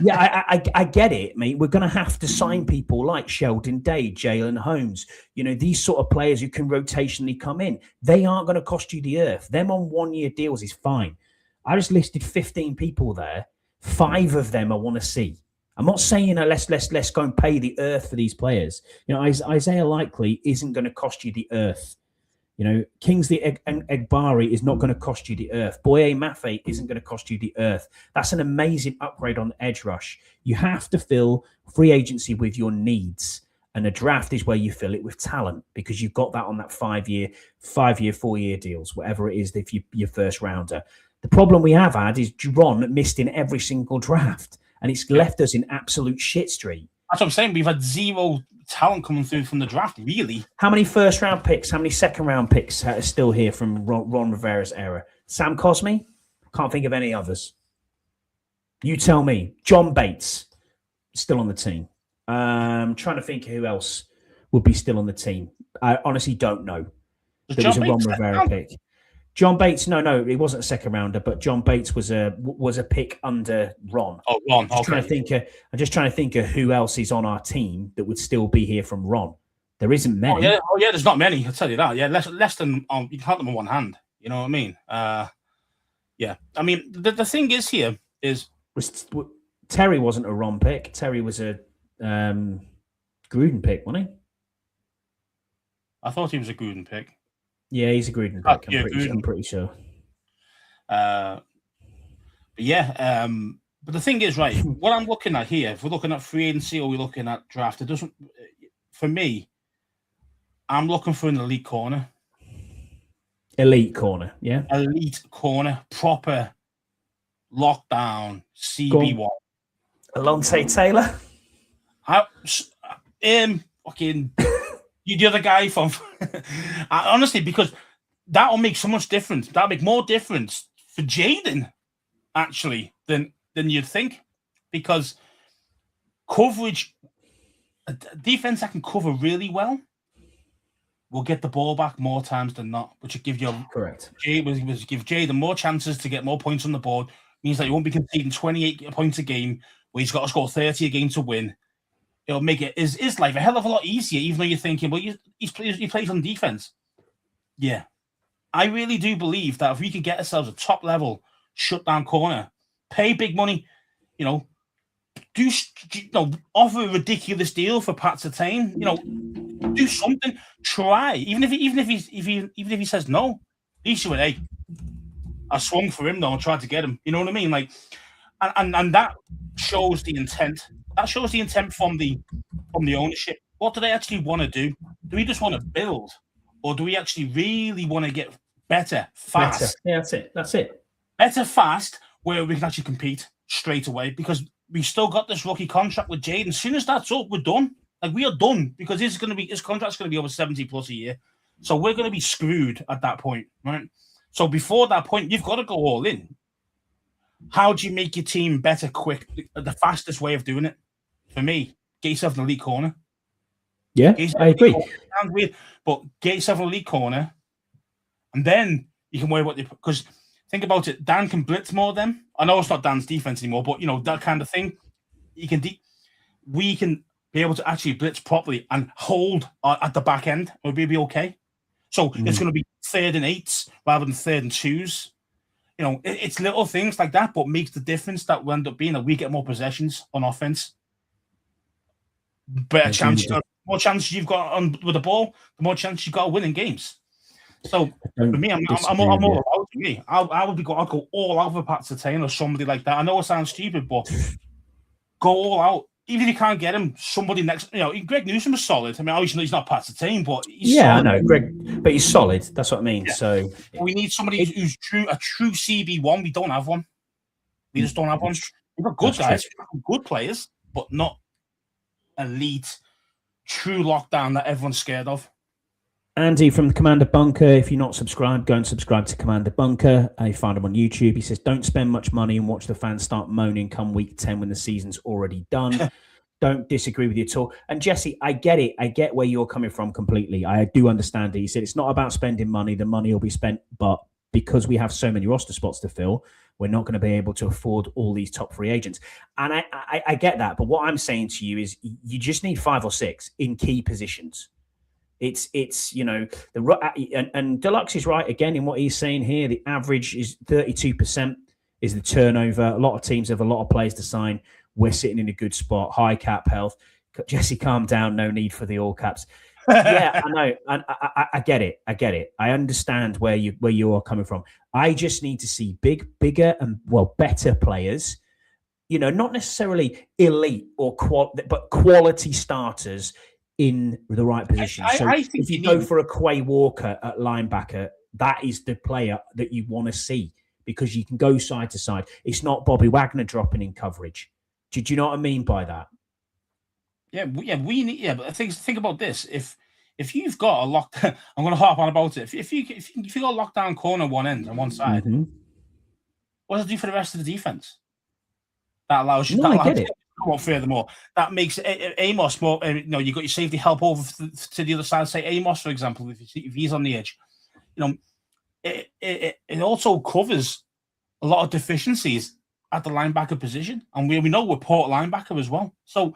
Yeah, I get it, mate. We're going to have to sign people like Sheldon Day, Jalen Holmes, these sort of players who can rotationally come in. They aren't going to cost you the earth. Them on 1-year deals is fine. I just listed 15 people there. 5 of them I want to see. I'm not saying let's go and pay the earth for these players. Isaiah Likely isn't going to cost you the earth. Kingsley Egbari is not going to cost you the earth. Boye Mafe isn't going to cost you the earth. That's an amazing upgrade on the edge rush. You have to fill free agency with your needs, and the draft is where you fill it with talent, because you've got that on that 5-year, 4-year deals, whatever it is, if your first rounder. The problem we have had is Ron missed in every single draft, and it's left us in absolute shit street. That's what I'm saying. We've had zero talent coming through from the draft, really. How many first-round picks, how many second-round picks are still here from Ron Rivera's era? Sam Cosmi? Can't think of any others. You tell me. John Bates, still on the team. Trying to think who else would be still on the team. I honestly don't know. There was a Ron Rivera pick. John Bates, no, it wasn't a second rounder, but John Bates was a pick under Ron. Oh, Ron. I'm just trying to think of who else is on our team that would still be here from Ron. There isn't many. Oh yeah, there's not many. I'll tell you that. Yeah, less than you can count them on one hand. You know what I mean? Yeah. I mean, the thing is here is Terry wasn't a Ron pick. Terry was a Gruden pick, wasn't he? I thought he was a Gruden pick. Yeah, he's a Gruden pick. I'm pretty sure. But the thing is, right, what I'm looking at here, if we're looking at free agency or we're looking at draft, it doesn't, for me, I'm looking for an elite corner. Elite corner, yeah? Elite corner, proper lockdown, CB1. Alontae Taylor? Fucking... The other guy from honestly, because that'll make so much difference. That'll make more difference for Jaden, actually, than you'd think. Because coverage, a defense that can cover really well will get the ball back more times than not, which will give you correct. Give Jaden more chances to get more points on the board. Means that you won't be conceding 28 points a game where he's got to score 30 a game to win. It'll make his life a hell of a lot easier, even though you're thinking, well, he plays on defense. Yeah. I really do believe that if we can get ourselves a top level shutdown corner, pay big money, offer a ridiculous deal for Pat Surtain, do something, try. Even if he says no, at least you went, hey, I swung for him though and tried to get him. You know what I mean? Like, and that shows the intent. That shows the intent from the ownership. What do they actually want to do? Do we just want to build, or do we actually really want to get better, fast? Better. Yeah, that's it. Better, fast, where we can actually compete straight away, because we still got this rookie contract with Jaden. As soon as that's up, we're done. Like, we are done, because his contract's going to be over 70 plus a year. So we're going to be screwed at that point, right? So before that point, you've got to go all in. How do you make your team better quick? The fastest way of doing it, for me, get yourself an elite corner. Yeah, I agree. Sounds weird, but get yourself an elite corner, and then you can worry about because think about it. Dan can blitz more than. I know it's not Dan's defense anymore, but that kind of thing. We can be able to actually blitz properly and hold at the back end. We'll be okay. So it's going to be 3rd and 8s rather than 3rd and 2s. It's little things like that, but makes the difference that will end up being that we get more possessions on offense. Better chance, the more chances you've got with the ball, the more chance you've got of winning games. So for me, I'm all about me. I'd go all out for Pat Surtain or somebody like that. I know it sounds stupid, but go all out. Even if you can't get him, somebody next. Greg Newsom is solid. I mean, obviously he's not Pat Surtain, but he's solid. I know Greg, but he's solid. That's what I mean. Yeah. So we need somebody who's a true CB1. We don't have one. We just don't have one. We've got good guys, good players, but not elite, true lockdown that everyone's scared of. Andy from the Commander Bunker, if you're not subscribed, go and subscribe to Commander Bunker. You find him on YouTube. He says, don't spend much money and watch the fans start moaning come week 10 when the season's already done. Don't disagree with you at all. And Jesse, I get it. I get where you're coming from completely. I do understand it. He said it's not about spending money. The money will be spent, but because we have so many roster spots to fill, we're not going to be able to afford all these top free agents. And I get that. But what I'm saying to you is you just need 5 or 6 in key positions. It's and Deluxe is right again in what he's saying here. The average is 32% is the turnover. A lot of teams have a lot of players to sign. We're sitting in a good spot, high cap health. Jesse, calm down. No need for the all caps. Yeah, I know. And I get it. I understand where you are coming from. I just need to see bigger and better players. Not necessarily elite or but quality starters in the right position. I think if you go for a Quay Walker at linebacker, that is the player that you want to see because you can go side to side. It's not Bobby Wagner dropping in coverage. Do you know what I mean by that? But think about this. If you've got a lock, I'm going to harp on about it. If you got a lockdown corner on one end and one side, what does it do for the rest of the defense? That allows you. I get it. Furthermore, that makes Amos more. You got your safety help over to the other side. Say Amos, for example, if he's on the edge, it also covers a lot of deficiencies at the linebacker position, and we know we're port linebacker as well. So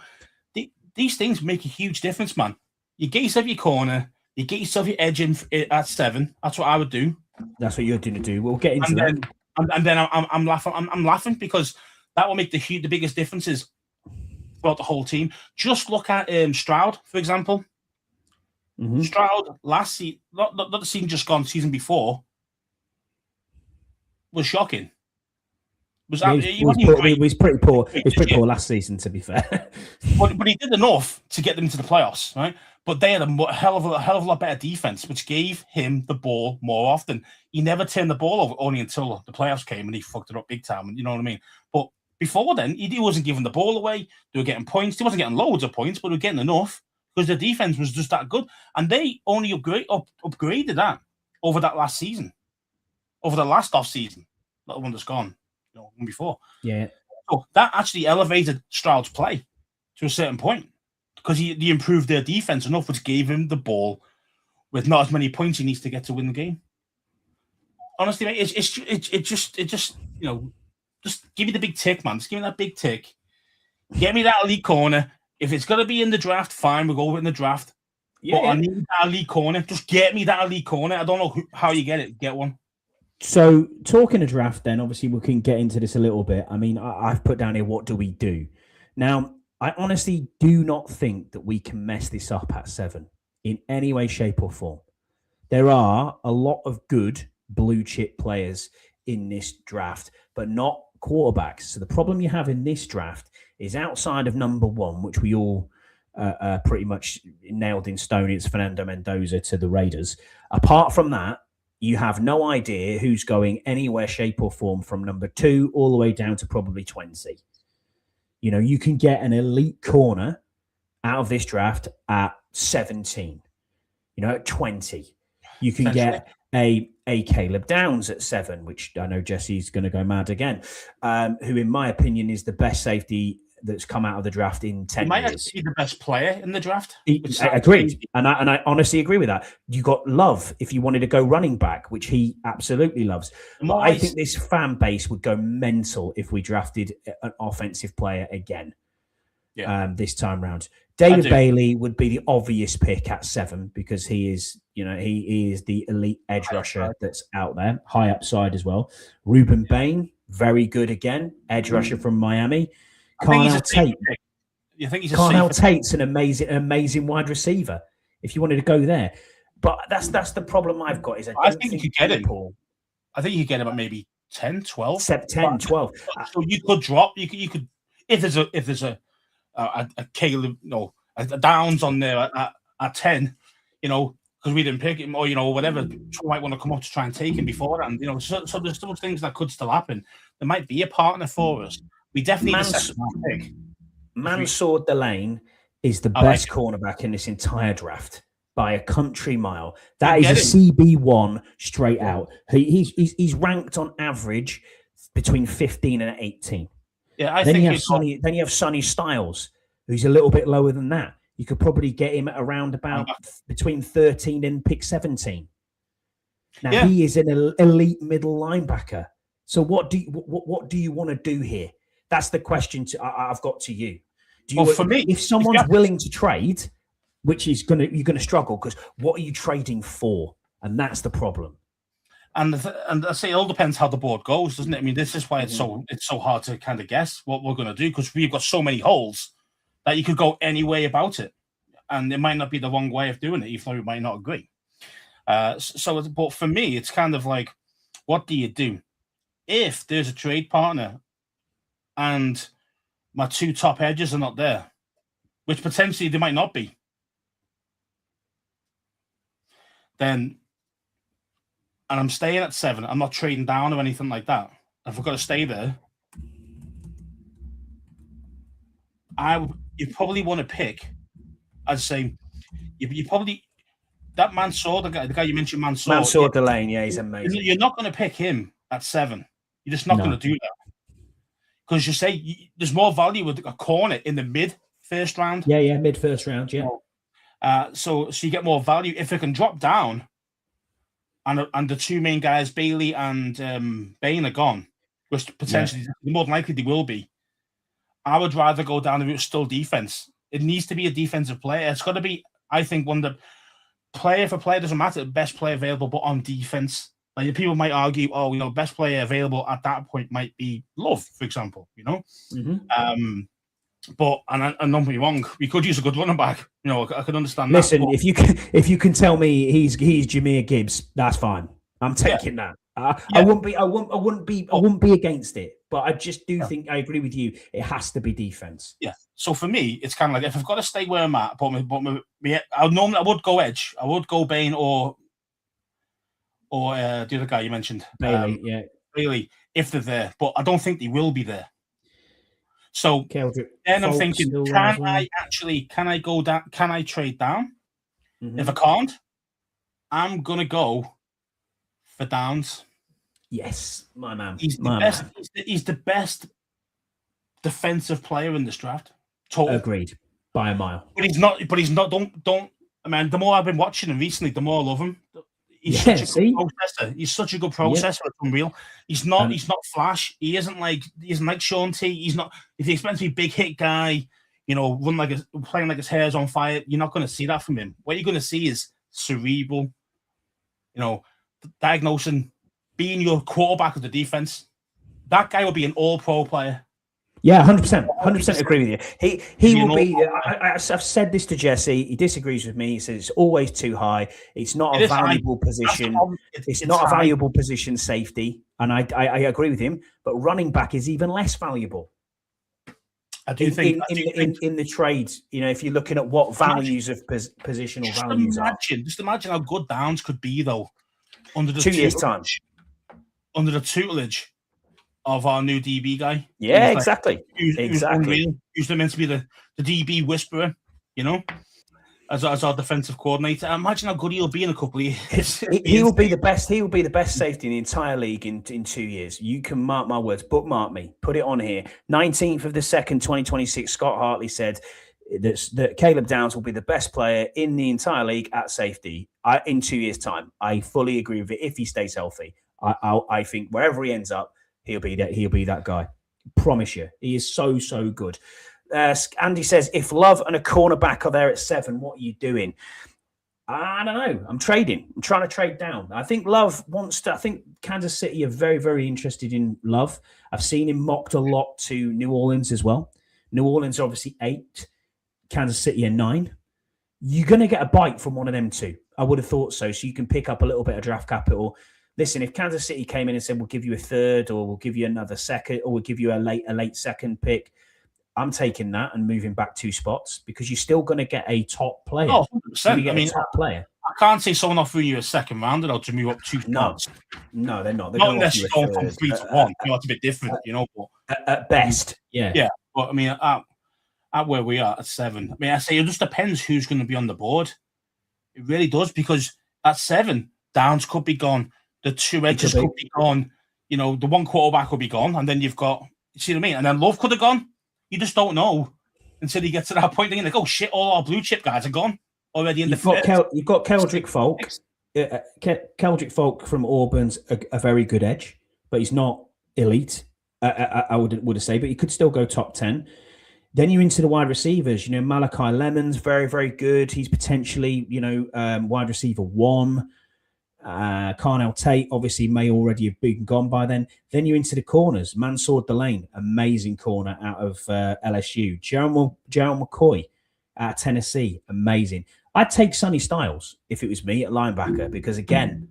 these things make a huge difference, man. You get yourself your corner, you get yourself your edge in at 7. That's what I would do. That's what you're going to do. We'll get into that. And then I'm laughing. I'm laughing because that will make the biggest differences throughout the whole team. Just look at Stroud, for example. Stroud last season, not the season just gone, season before, was shocking. He was pretty poor. He was pretty poor last season, to be fair. but he did enough to get them into the playoffs, right? But they had a hell of a lot better defense, which gave him the ball more often. He never turned the ball over, only until the playoffs came and he fucked it up big time. You know what I mean? But before then, he wasn't giving the ball away. They were getting points. He wasn't getting loads of points, but they were getting enough because the defense was just that good. And they only upgraded that over that last season, over the last off season, not the one that's gone. One before. Yeah. So that actually elevated Stroud's play to a certain point because he improved their defense enough, which gave him the ball with not as many points he needs to get to win the game. Honestly, mate, it just just give me the big tick, man. Just give me that big tick. Get me that elite corner. If it's going to be in the draft, fine. We'll go in the draft. But I need that elite corner. Just get me that elite corner. I don't know how you get it. Get one. So, talking a draft, then obviously we can get into this a little bit. I mean, I've put down here, what do we do? Now, I honestly do not think that we can mess this up at 7 in any way, shape, or form. There are a lot of good blue chip players in this draft, but not quarterbacks. So the problem you have in this draft is outside of number 1, which we all pretty much nailed in stone. It's Fernando Mendoza to the Raiders. Apart from that, you have no idea who's going anywhere, shape, or form from number 2 all the way down to probably 20. You know, you can get an elite corner out of this draft at 17. You know, at 20. You can get a Caleb Downs at 7, which I know Jesse's going to go mad again, who, in my opinion, is the best safety that's come out of the draft in 10 years. He might actually be the best player in the draft. I agree. And I honestly agree with that. You got Love if you wanted to go running back, which he absolutely loves. But I think this fan base would go mental if we drafted an offensive player again this time round. David Bailey would be the obvious pick at 7 because he is the elite edge rusher that's out there, high upside as well. Ruben Bain, very good again, edge rusher from Miami. Carnell Tate. You think he's Carnell Tate's an amazing wide receiver. If you wanted to go there, but that's the problem I've got. Is I think you could get him. I think you could get him at maybe 10, 12. 10, 12. So you could drop. You could if there's a Caleb, a Downs on there at 10, because we didn't pick him, or whatever. Might want to come up to try and take him beforehand. So there's still things that could still happen. There might be a partner for us. We definitely need a second pick. Mansour Delane is the best cornerback in this entire draft by a country mile. That is a CB1 straight out. He's ranked on average between 15 and 18. Yeah, then you have Sonny Styles, who's a little bit lower than that. You could probably get him at around about between 13 and pick 17. Now he is an elite middle linebacker. So what do you want to do here? That's the question I've got to you. For me, if someone's willing to trade, which is you're going to struggle because what are you trading for? And that's the problem. And I say it all depends how the board goes, doesn't it? I mean, this is why it's so hard to kind of guess what we're going to do because we've got so many holes that you could go any way about it, and it might not be the wrong way of doing it, even though you might not agree. But for me, it's kind of like, what do you do if there's a trade partner and my 2 top edges are not there, which potentially they might not be? And I'm staying at 7. I'm not trading down or anything like that. If I've got to stay there, you probably want to pick. I'd say you probably that Mansour, the guy you mentioned, Mansour Delane. Yeah, he's amazing. You're not going to pick him at 7. You're just not going to do that because you say there's more value with a corner in the mid first round. Yeah, mid first round. Yeah. So you get more value if it can drop down. And the 2 main guys, Bailey and Bain, are gone, which potentially more than likely they will be. I would rather go down the route still defense. It needs to be a defensive player. It's got to be, I think, one of the player for player doesn't matter. Best player available, but on defense. Like people might argue, best player available at that point might be Love, for example. But and don't be wrong, we could use a good running back. I could understand. Listen, that, if you can tell me he's Jahmyr Gibbs, that's fine. I'm taking that. I wouldn't be against it, but I just do think I agree with you. It has to be defense. Yeah. So for me, it's kind of like if I've got to stay where I'm at, I would go edge. I would go Bain or the other guy you mentioned, Bailey. Bailey, if they're there, but I don't think they will be there. So then I'm thinking, can I go down? Can I trade down? If I can't, I'm gonna go for Downs. Yes, my man. He's the best. He's the best defensive player in this draft. Total. Agreed, by a mile. But he's not. Don't. I mean, the more I've been watching him recently, the more I love him. He's such a good processor. He's such a good processor. It's unreal. He's not. He's not flash. He isn't like Sean T. He's not. If he expects to be a big hit guy, run playing like his hair's on fire. You're not going to see that from him. What you're going to see is cerebral, diagnosing, being your quarterback of the defense. That guy will be an all-pro player. Yeah, 100% agree with you. He will be. I've said this to Jesse. He disagrees with me. He says it's always too high. It's not a valuable position. It's not a valuable position, safety, and I agree with him. But running back is even less valuable. I do think in the trades, if you're looking at what values of positional values are. Just imagine how good Downs could be though under the 2 years' time, under the tutelage of our new DB guy. Yeah, exactly. Exactly. Who's meant to be the DB whisperer, as our defensive coordinator. Imagine how good he'll be in a couple of years. He will be the best. He will be the best safety in the entire league in 2 years. You can mark my words. Bookmark me. Put it on here. 19th of the 2nd, 2026. Scott Hartley said that Caleb Downs will be the best player in the entire league at safety in 2 years' time. I fully agree with it. If he stays healthy, I think wherever he ends up, he'll be that guy. Promise you, he is so good. Andy says, if Love and a cornerback are there at 7, what are you doing? I don't know. I'm trading. I'm trying to trade down. I think Love wants to. I think Kansas City are very, very interested in Love. I've seen him mocked a lot to New Orleans as well. New Orleans are obviously 8. Kansas City are 9. You're going to get a bite from one of them two. I would have thought so. So you can pick up a little bit of draft capital. Listen, if Kansas City came in and said, we'll give you a 3rd or we'll give you another 2nd or we'll give you a late 2nd pick, I'm taking that and moving back 2 spots because you're still going to get a top player. Oh, 100%. I mean, top player. I can't say someone offering you a 2nd rounder to move up 2 spots. No, they're not. They're not unless you're going from 3 to 1. That's a bit different, But at best, yeah. Yeah, but I mean, at where we are at 7, I mean, I say it just depends who's going to be on the board. It really does because at 7, Downs could be gone. The 2 edges could be gone. The one quarterback will be gone. And then you've got, you see what I mean? And then Love could have gone. You just don't know until you get to that point. Then you're like, oh, shit, all our blue chip guys are gone already in the first. You've got Keldrick Folk. Keldrick Folk from Auburn's a very good edge, but he's not elite, I would say. But he could still go top 10. Then you're into the wide receivers. Malachi Lemon's very, very good. He's potentially, wide receiver 1. Carnell Tate obviously may already have been gone by then. Then you're into the corners. Mansour Delane, amazing corner out of LSU. Gerald McCoy out of Tennessee, amazing. I'd take Sonny Styles if it was me at linebacker because again,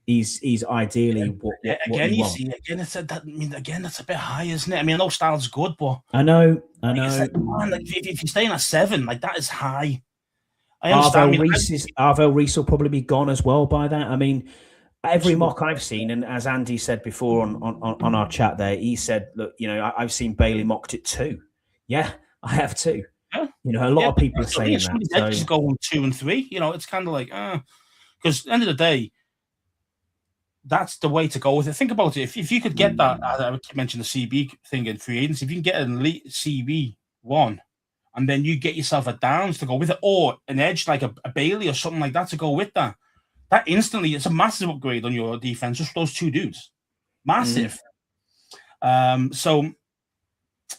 he's ideally what you want. That's a bit high, isn't it? I mean, I know Styles is good, but I know. If you're staying at 7, that is high. Arvell Reese will probably be gone as well by that. I mean, every mock I've seen, and as Andy said before on our chat there, he said, look, I've seen Bailey mocked at 2. Yeah, I have too. Yeah. A lot of people are saying that. Edges going 2 and 3. It's kind of like, because at the end of the day, that's the way to go with it. Think about it. If you could get that, I mentioned the CB thing in free agency, if you can get an elite CB 1, and then you get yourself a Downs to go with it, or an edge like a Bailey or something like that to go with that. That instantly, it's a massive upgrade on your defense. Just those 2 dudes, massive. So,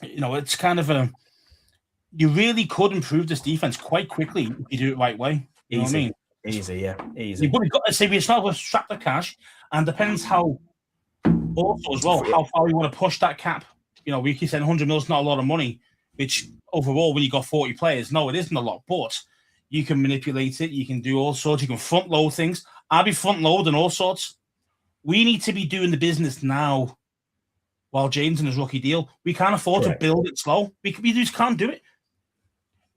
it's kind of you really could improve this defense quite quickly if you do it the right way. You know what I mean? Easy, yeah, easy. But we've got to say we start with strap the cash, and depends how also as well how far you want to push that cap. We keep saying 100 mil is not a lot of money, which overall, when you got 40 players, no, it isn't a lot, but you can manipulate it. You can do all sorts. You can front load things. I'll be front loading all sorts. We need to be doing the business now while James in his rookie deal. We can't afford to build it slow. We just can't do it.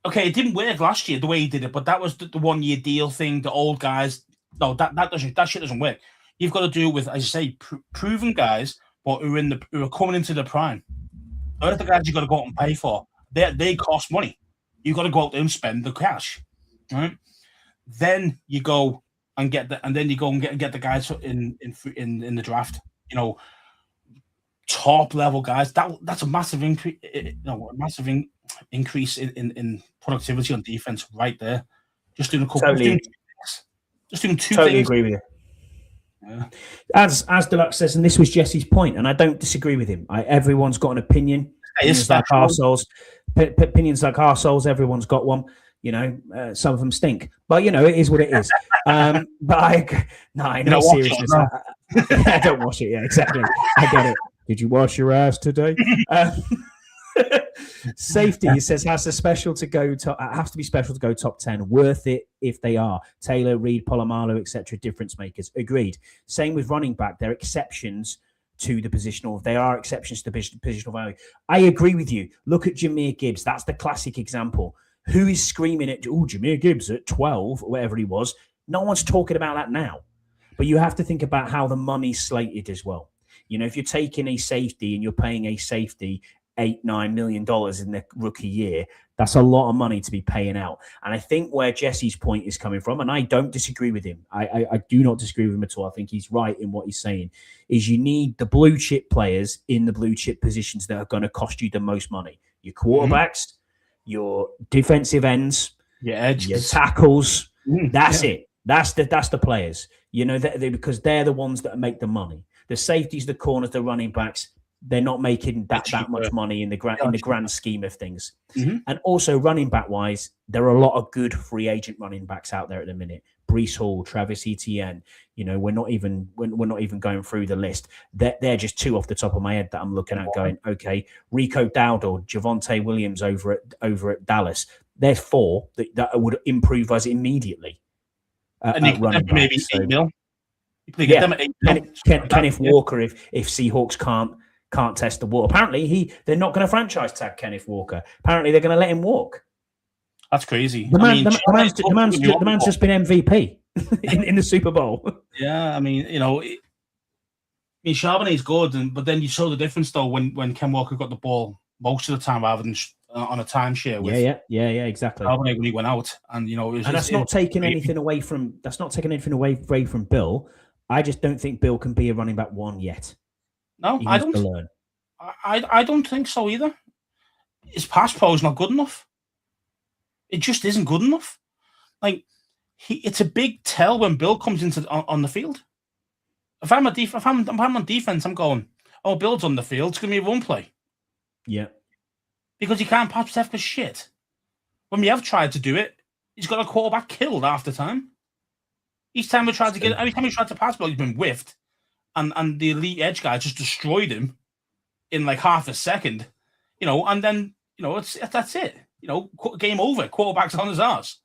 Okay, it didn't work last year the way he did it, but that was the 1-year deal thing. The old guys, no, that shit doesn't work. You've got to do it with, as you say, proven guys, but who are coming into the prime. Those are the guys you got to go out and pay for. They cost money. You got to go out there and spend the cash, right? Then you go and get the guys in the draft. Top level guys. That's a massive increase. Increase in productivity on defense right there. Just doing a couple. Just doing 2 totally things. Agree with you. Yeah. As Deluxe says, and this was Jesse's point, and I don't disagree with him. Everyone's got an opinion. It's like arseholes. opinions like arseholes. Everyone's got one. Some of them stink, but it is what it is. But in all seriousness, I don't wash it. Yeah, exactly. I get it. Did you wash your ass today? Safety, he says, has to be special to go top 10. Worth it if they are. Taylor, Reed, Polamalu, etc. Difference makers. Agreed. Same with running back. They're exceptions to the positional. They are exceptions to the positional value. I agree with you. Look at Jahmyr Gibbs. That's the classic example. Who is screaming at Jahmyr Gibbs at 12 or whatever he was? No one's talking about that now. But you have to think about how the money's slated as well. If you're taking a safety and you're paying a safety $8-9 million in the rookie year, that's a lot of money to be paying out. And I think where Jesse's point is coming from, and I don't disagree with him, I do not disagree with him at all. I think he's right in what he's saying, is you need the blue chip players in the blue chip positions that are going to cost you the most money. Your quarterbacks, your defensive ends, your edges, your tackles. That's it. That's the players. Because they're the ones that make the money. The safeties, the corners, the running backs, they're not making that much money in the grand scheme of things. Mm-hmm. And also running back wise, there are a lot of good free agent running backs out there at the minute. Breece Hall, Travis Etienne. We're not even going through the list. They're just two off the top of my head that I'm looking at going, okay, Rico Dowdle, Javonte Williams over at Dallas. There's four that would improve us immediately. And running maybe back, 8 mil. Kenneth Walker, if Seahawks can't test the water. Apparently, they're not going to franchise tag Kenneth Walker. Apparently, they're going to let him walk. That's crazy. The man's just been MVP in the Super Bowl. Yeah, Charbonnet's good, but then you saw the difference though when Ken Walker got the ball most of the time rather than on a timeshare. Yeah, exactly. Charbonnet when he went out, and that's not taking anything away from Bill. I just don't think Bill can be a running back one yet. No, I don't. Learn. I don't think so either. His pass pro is not good enough. It just isn't good enough. It's a big tell when Bill comes into on the field. If I'm on defense, I'm going, oh, Bill's on the field. It's going to be a run play. Yeah, because he can't pass protect for shit. When we have tried to do it, he's got a quarterback killed half the time. Every time we tried to pass ball, he's been whiffed. And the elite edge guy just destroyed him in half a second, and then, that's it. Game over. Quarterback's on his ass.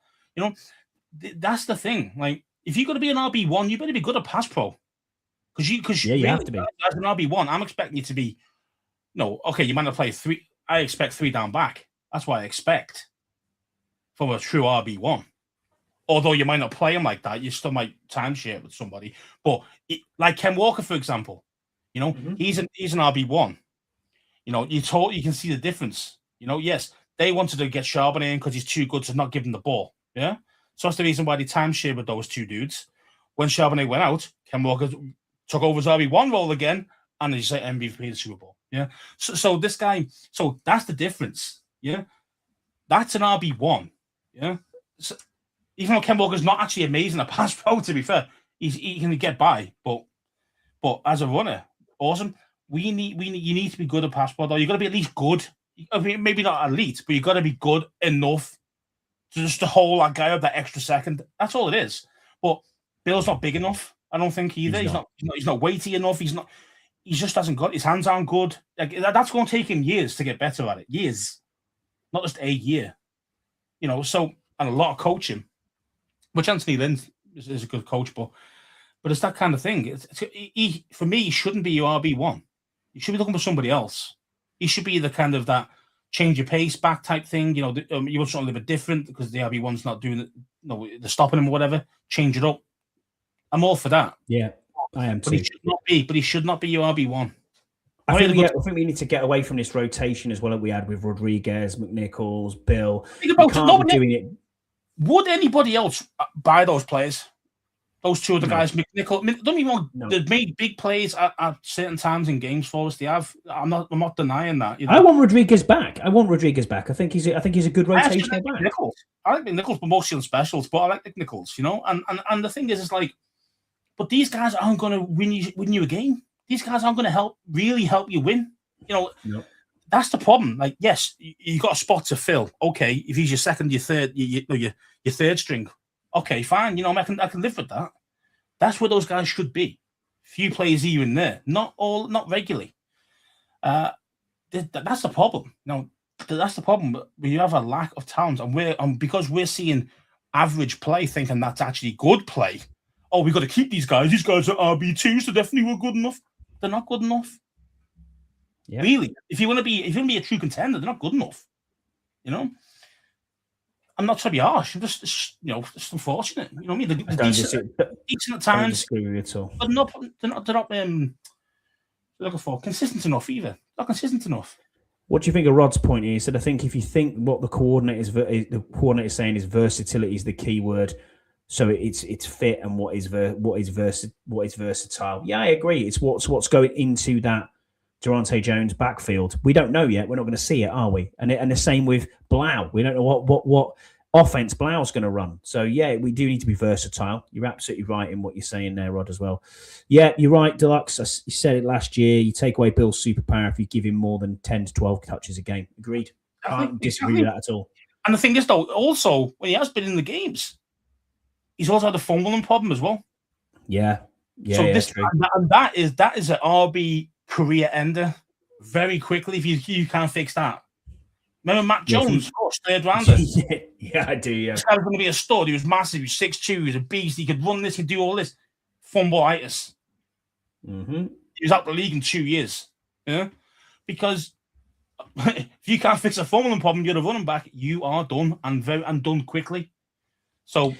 That's the thing. If you're going to be an RB1, you better be good at pass pro. Because you have to be. As an RB1, I'm expecting you to be, okay, you might not play 3. I expect 3 down back. That's what I expect from a true RB1. Although you might not play him like that, you still might timeshare with somebody. But like Ken Walker, for example, he's an RB1. You can see the difference. Yes, they wanted to get Charbonnet in because he's too good to not give him the ball. Yeah, so that's the reason why they timeshare with those two dudes. When Charbonnet went out, Ken Walker took over his RB1 role again, and he's like MVP in the Super Bowl. Yeah, so this guy, so that's the difference. Yeah, that's an RB1. Yeah. So, even though Ken Walker's not actually amazing at pass pro, to be fair, he can get by. But as a runner, awesome. You need to be good at pass pro, though. You got to be at least good. Maybe not elite, but you got to be good enough to hold that guy up that extra second. That's all it is. But Bill's not big enough. I don't think either. He's not weighty enough. He just hasn't got his hands aren't good. That's going to take him years to get better at it. Years, not just a year. So and a lot of coaching. Which Anthony Lynn is a good coach, but it's that kind of thing. For me, he shouldn't be your RB1. You should be looking for somebody else. He should be the kind of that change your pace back type thing. You want something a little bit different because the RB1's not doing it. They're stopping him or whatever. Change it up. I'm all for that. Yeah, I am too. But he should not be your RB1. I think we need to get away from this rotation as well that we had with Rodriguez, McNichols, Bill. Doing it. Would anybody else buy those players? Those two of the guys, McNichols. Don't even know they've made big plays at certain times in games for us. They have. I'm not denying that. I want Rodriguez back. I think he's a good rotational back. McNichols. I like McNichols, but mostly on specials. But I like McNichols. And the thing is, but these guys aren't going to win you a game. These guys aren't going to really help you win. Nope. that's the problem. Like, yes, you got a spot to fill. Okay, if he's your second, your third, your third string, okay, fine. You know, I can live with that. That's where those guys should be. Few players here and there, not regularly. That's the problem. No, that's the problem. We have a lack of talent, and because we're seeing average play, thinking that's actually good play. Oh, we got to keep these guys. These guys are RB2s, so definitely we're good enough. They're not good enough. Yeah. Really, if you want to be a true contender, they're not good enough. You know, I'm not trying to be harsh. I'm just it's unfortunate. You know what I mean? They're decent at times. But they're not looking for consistent enough either. Not consistent enough. What do you think of Rod's point here? He said, I think if you think what the coordinator is saying is versatility is the key word. So it's fit and what is versatile. Yeah, I agree. It's what's going into that Durante Jones backfield. We don't know yet. We're not going to see it, are we? And the same with Blau. We don't know what offense Blau's going to run. So yeah, we do need to be versatile. You're absolutely right in what you're saying there, Rod, as well. Yeah, you're right, Deluxe. You said it last year. You take away Bill's superpower if you give him more than 10 to 12 touches a game. Agreed. Can't disagree with that at all. And the thing is, though, also when he has been in the games, he's also had a fumbling problem as well. Yeah. So that is an RB career ender very quickly if you can't fix that. Remember Matt Jones, third rounder? Yeah, I do, yeah. This guy was going to be a stud. He was massive. He was 6'2". He was a beast. He could run this. He could do all this. Fumbleitis. Mm-hmm. He was out the league in 2 years. Yeah? Because if you can't fix a fumbling problem, you're a running back, you are done and done quickly. So,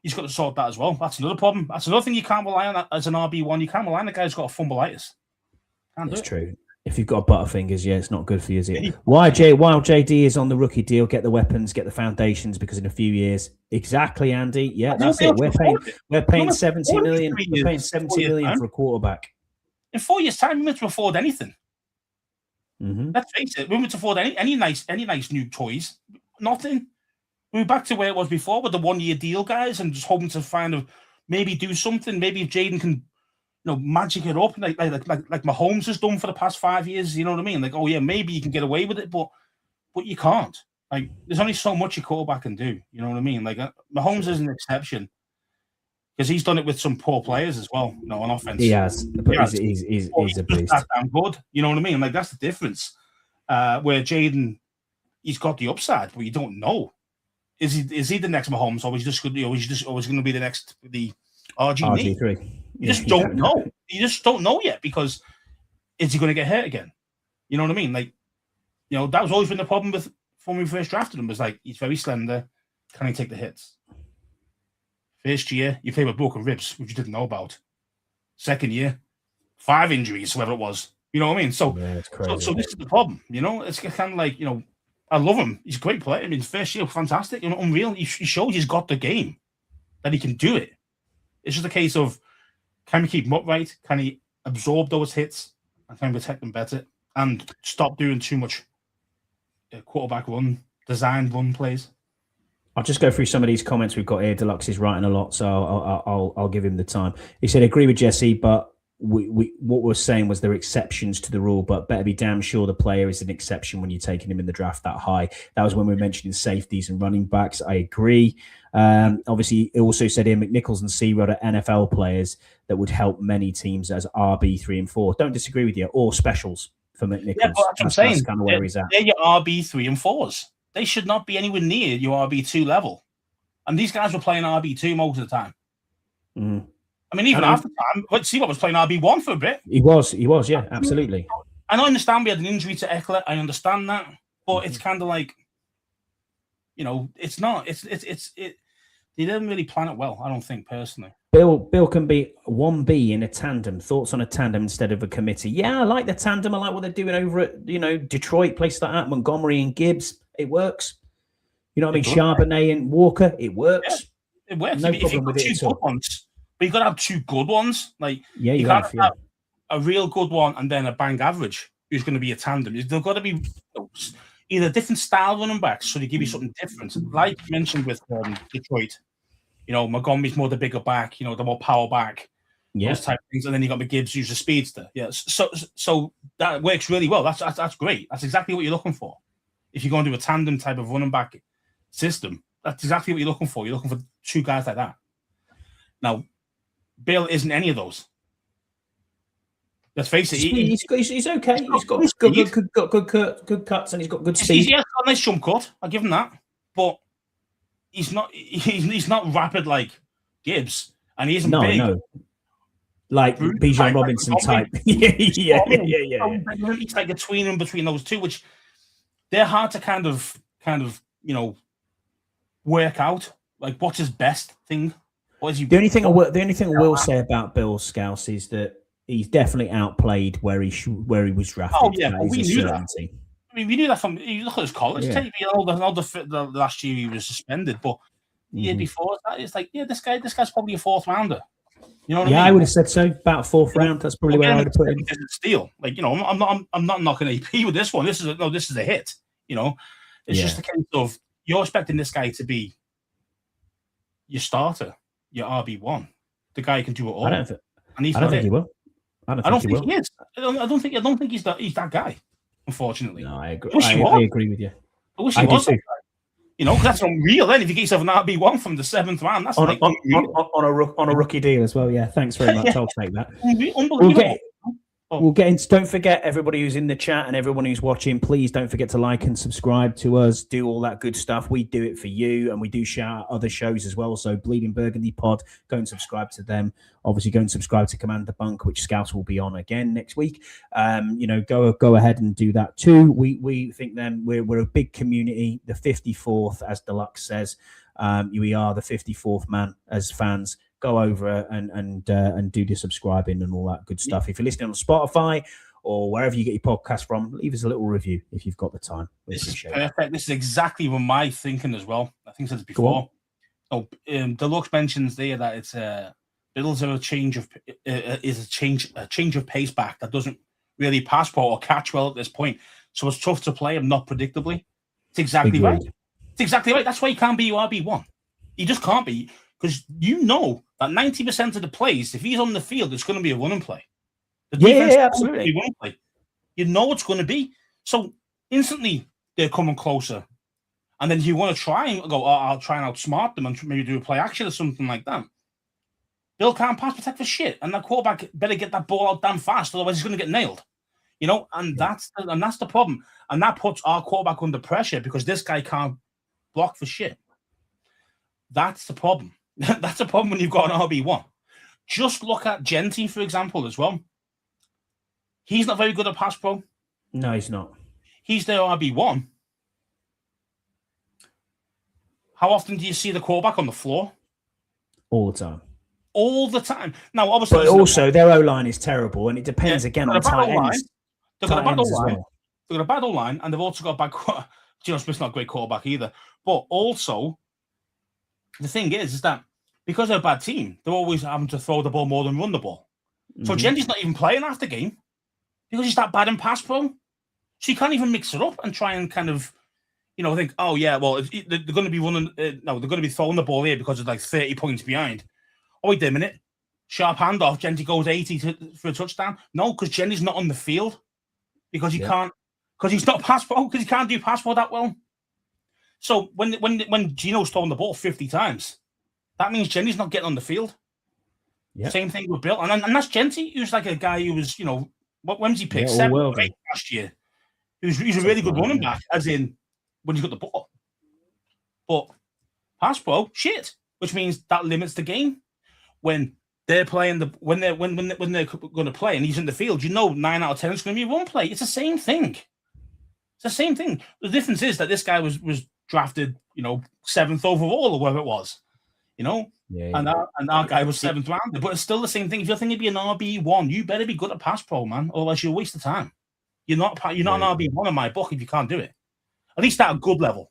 he's got to sort that as well. That's another problem. That's another thing you can't rely on as an RB1. You can't rely on the guy who's got a fumbleitis. That's true. If you've got butterfingers, it's not good for you, is it? While JD is on the rookie deal, get the weapons, get the foundations, because in a few years, exactly, Andy. Yeah, that's it. We're paying 70 million. We're paying 70 million for a quarterback. In 4 years' time, we meant to afford anything. Mm-hmm. Let's face it, we meant to afford any nice new toys. Nothing. We're back to where it was before with the 1 year deal, guys, and just hoping to maybe do something. Maybe if Jaden can. Magic it up like Mahomes has done for the past 5 years. You know what I mean? Like, oh yeah, maybe you can get away with it, but you can't. Like, there's only so much your quarterback can do. You know what I mean? Like, Mahomes is an exception because he's done it with some poor players as well. On offense, he has. But he's a beast. That damn good. You know what I mean? Like, that's the difference. Where Jaden, he's got the upside, but you don't know. Is he the next Mahomes, or is he just going to be the next RG3? You just don't know. You just don't know yet because is he going to get hurt again? You know what I mean? Like, that was always been the problem with when we first drafted him. Was like he's very slender. Can he take the hits? First year, you play with broken ribs, which you didn't know about. Second year, 5 injuries, whatever it was. You know what I mean? So, it's crazy, so this is the problem. It's kind of like I love him. He's a great player. I mean, first year, fantastic. Unreal. He shows he's got the game that he can do it. It's just a case of. Can we keep him upright? Can he absorb those hits? And can we protect them better? And stop doing too much quarterback design run plays? I'll just go through some of these comments we've got here. Deluxe is writing a lot, so I'll give him the time. He said, agree with Jesse, but what we're saying was there are exceptions to the rule, but better be damn sure the player is an exception when you're taking him in the draft that high. That was when we were mentioning safeties and running backs. I agree. Obviously, he also said here McNichols and C-Rod are NFL players that would help many teams as RB 3 and 4. Don't disagree with you. Or specials for McNichols. Yeah, but that's what I'm saying. That's kind of where he's at. They're your RB 3 and 4s. They should not be anywhere near your RB2 level. And these guys were playing RB2 most of the time. Mm. I mean, even after time, C-Rod was playing RB1 for a bit. He was, yeah, absolutely. And I understand we had an injury to Eckler. I understand that. But it's kind of like, it's not. They didn't really plan it well, I don't think, personally. Bill can be 1B in a tandem. Thoughts on a tandem instead of a committee? Yeah, I like the tandem. I like what they're doing over at, Detroit, places like that, Montgomery and Gibbs. It works. You know what I mean? Charbonnet and Walker, it works. Yeah, it works. No problem with it at all. But you've got to have 2 good ones. Like, you can't have a real good one and then a bang average who's going to be a tandem. They've got to be either different style running backs, so they give you something different. Like mentioned with Detroit, Montgomery's more the bigger back, the more power back. those type of things, and then you got McGibbs, who's a speedster. Yeah, so that works really well. That's great. That's exactly what you're looking for. If you're going to do a tandem type of running back system, that's exactly what you're looking for. You're looking for two guys like that. Now, Bill isn't any of those. Let's face it. He's okay. He's got good cuts, and he's got good speed. He's got a nice jump cut. I'll give him that. But he's not rapid like Gibbs, and he isn't big. No. Like Bijan Robinson type. yeah. He's like between those two, which they're hard to kind of work out. Like, what's his best thing? What is he? The only thing I will say about Bill Scouse is that he's definitely outplayed where he was drafted. Oh yeah, we knew that. I mean, we knew that from you look at his college tape. The last year he was suspended, but the year before that, it's like, this guy's probably a fourth rounder. You know what I mean? I would have said so. About fourth round. That's probably where I would have put him. Steal. Like, I'm not knocking AP with this one. This is a hit. It's just a case of you're expecting this guy to be your starter, your RB1, the guy who can do it all. I don't think he will. I don't think he is. I don't think he's that guy. Unfortunately, no, I agree. I agree with you. I wish he was. Because that's unreal. Then if you get yourself an RB1 from the 7th round, that's on a rookie deal as well. Yeah, thanks very much. I'll take that. Unbelievable. We'll get into. Don't forget, everybody who's in the chat and everyone who's watching, please don't forget to like and subscribe to us. Do all that good stuff. We do it for you, and we do shout out other shows as well. So, Bleeding Burgundy Pod, go and subscribe to them. Obviously, go and subscribe to Commander Bunk, which Scouts will be on again next week. Go ahead and do that too. We think then we're a big community. The 54th, as Deluxe says, we are the 54th man as fans. Go over and do the subscribing and all that good stuff. If you're listening on Spotify or wherever you get your podcast from, leave us a little review if you've got the time. This is perfect. This is exactly what my thinking as well. I think I said it before. Deluxe mentions there that it's Bills are a change of pace back that doesn't really pass ball or catch well at this point. So it's tough to play him not predictably. It's exactly right. It's exactly right. That's why you can't be your RB1. You just can't be. Because that 90% of the plays, if he's on the field, it's going to be a running play. Absolutely. Running play. You know it's going to be. So instantly they're coming closer. And then you want to try and go, I'll try and outsmart them and maybe do a play action or something like that. Bill can't pass protect for shit. And that quarterback better get that ball out damn fast, otherwise he's going to get nailed. That's the problem. And that puts our quarterback under pressure because this guy can't block for shit. That's the problem. That's a problem when you've got an RB1. Just look at Genty, for example, as well. He's not very good at pass pro. No, he's not. He's their RB1. How often do you see the quarterback on the floor? All the time. All the time. Now, obviously, but also their O-line is terrible, and it depends again on tight ends. They've got a bad O-line. They've got a bad O-line, and they've also got a bad. Geno Smith's not a great quarterback either, but also. The thing is that because they're a bad team, they're always having to throw the ball more than run the ball. Mm-hmm. So Genty's not even playing after game because he's that bad in pass pro. So you can't even mix it up and try and kind of, think, oh yeah, well they're going to be running. They're going to be throwing the ball here because it's like 30 points behind. Oh wait a minute, sharp handoff. Genty goes 80 for a touchdown. No, because Genty's not on the field because he can't. Because he's not pass pro. Because he can't do pass pro that well. So when Geno's throwing the ball 50 times, that means Genty's not getting on the field. Yep. Same thing with Bill. And that's Genty, who's like a guy who was, when was he picked? 7 or 8 last year. He's a really good running back, as in when he's got the ball. But pass pro, shit. Which means that limits the game. When they're playing when they're going to play and he's in the field, 9 out of 10 is going to be one play. It's the same thing. It's the same thing. The difference is that this guy was drafted, 7th overall or whatever it was, and our guy was 7th rounder. But it's still the same thing. If you're thinking to be an RB1, you better be good at pass pro, man, otherwise you'll waste the time. You're not an RB1 in my book if you can't do it. At least at a good level.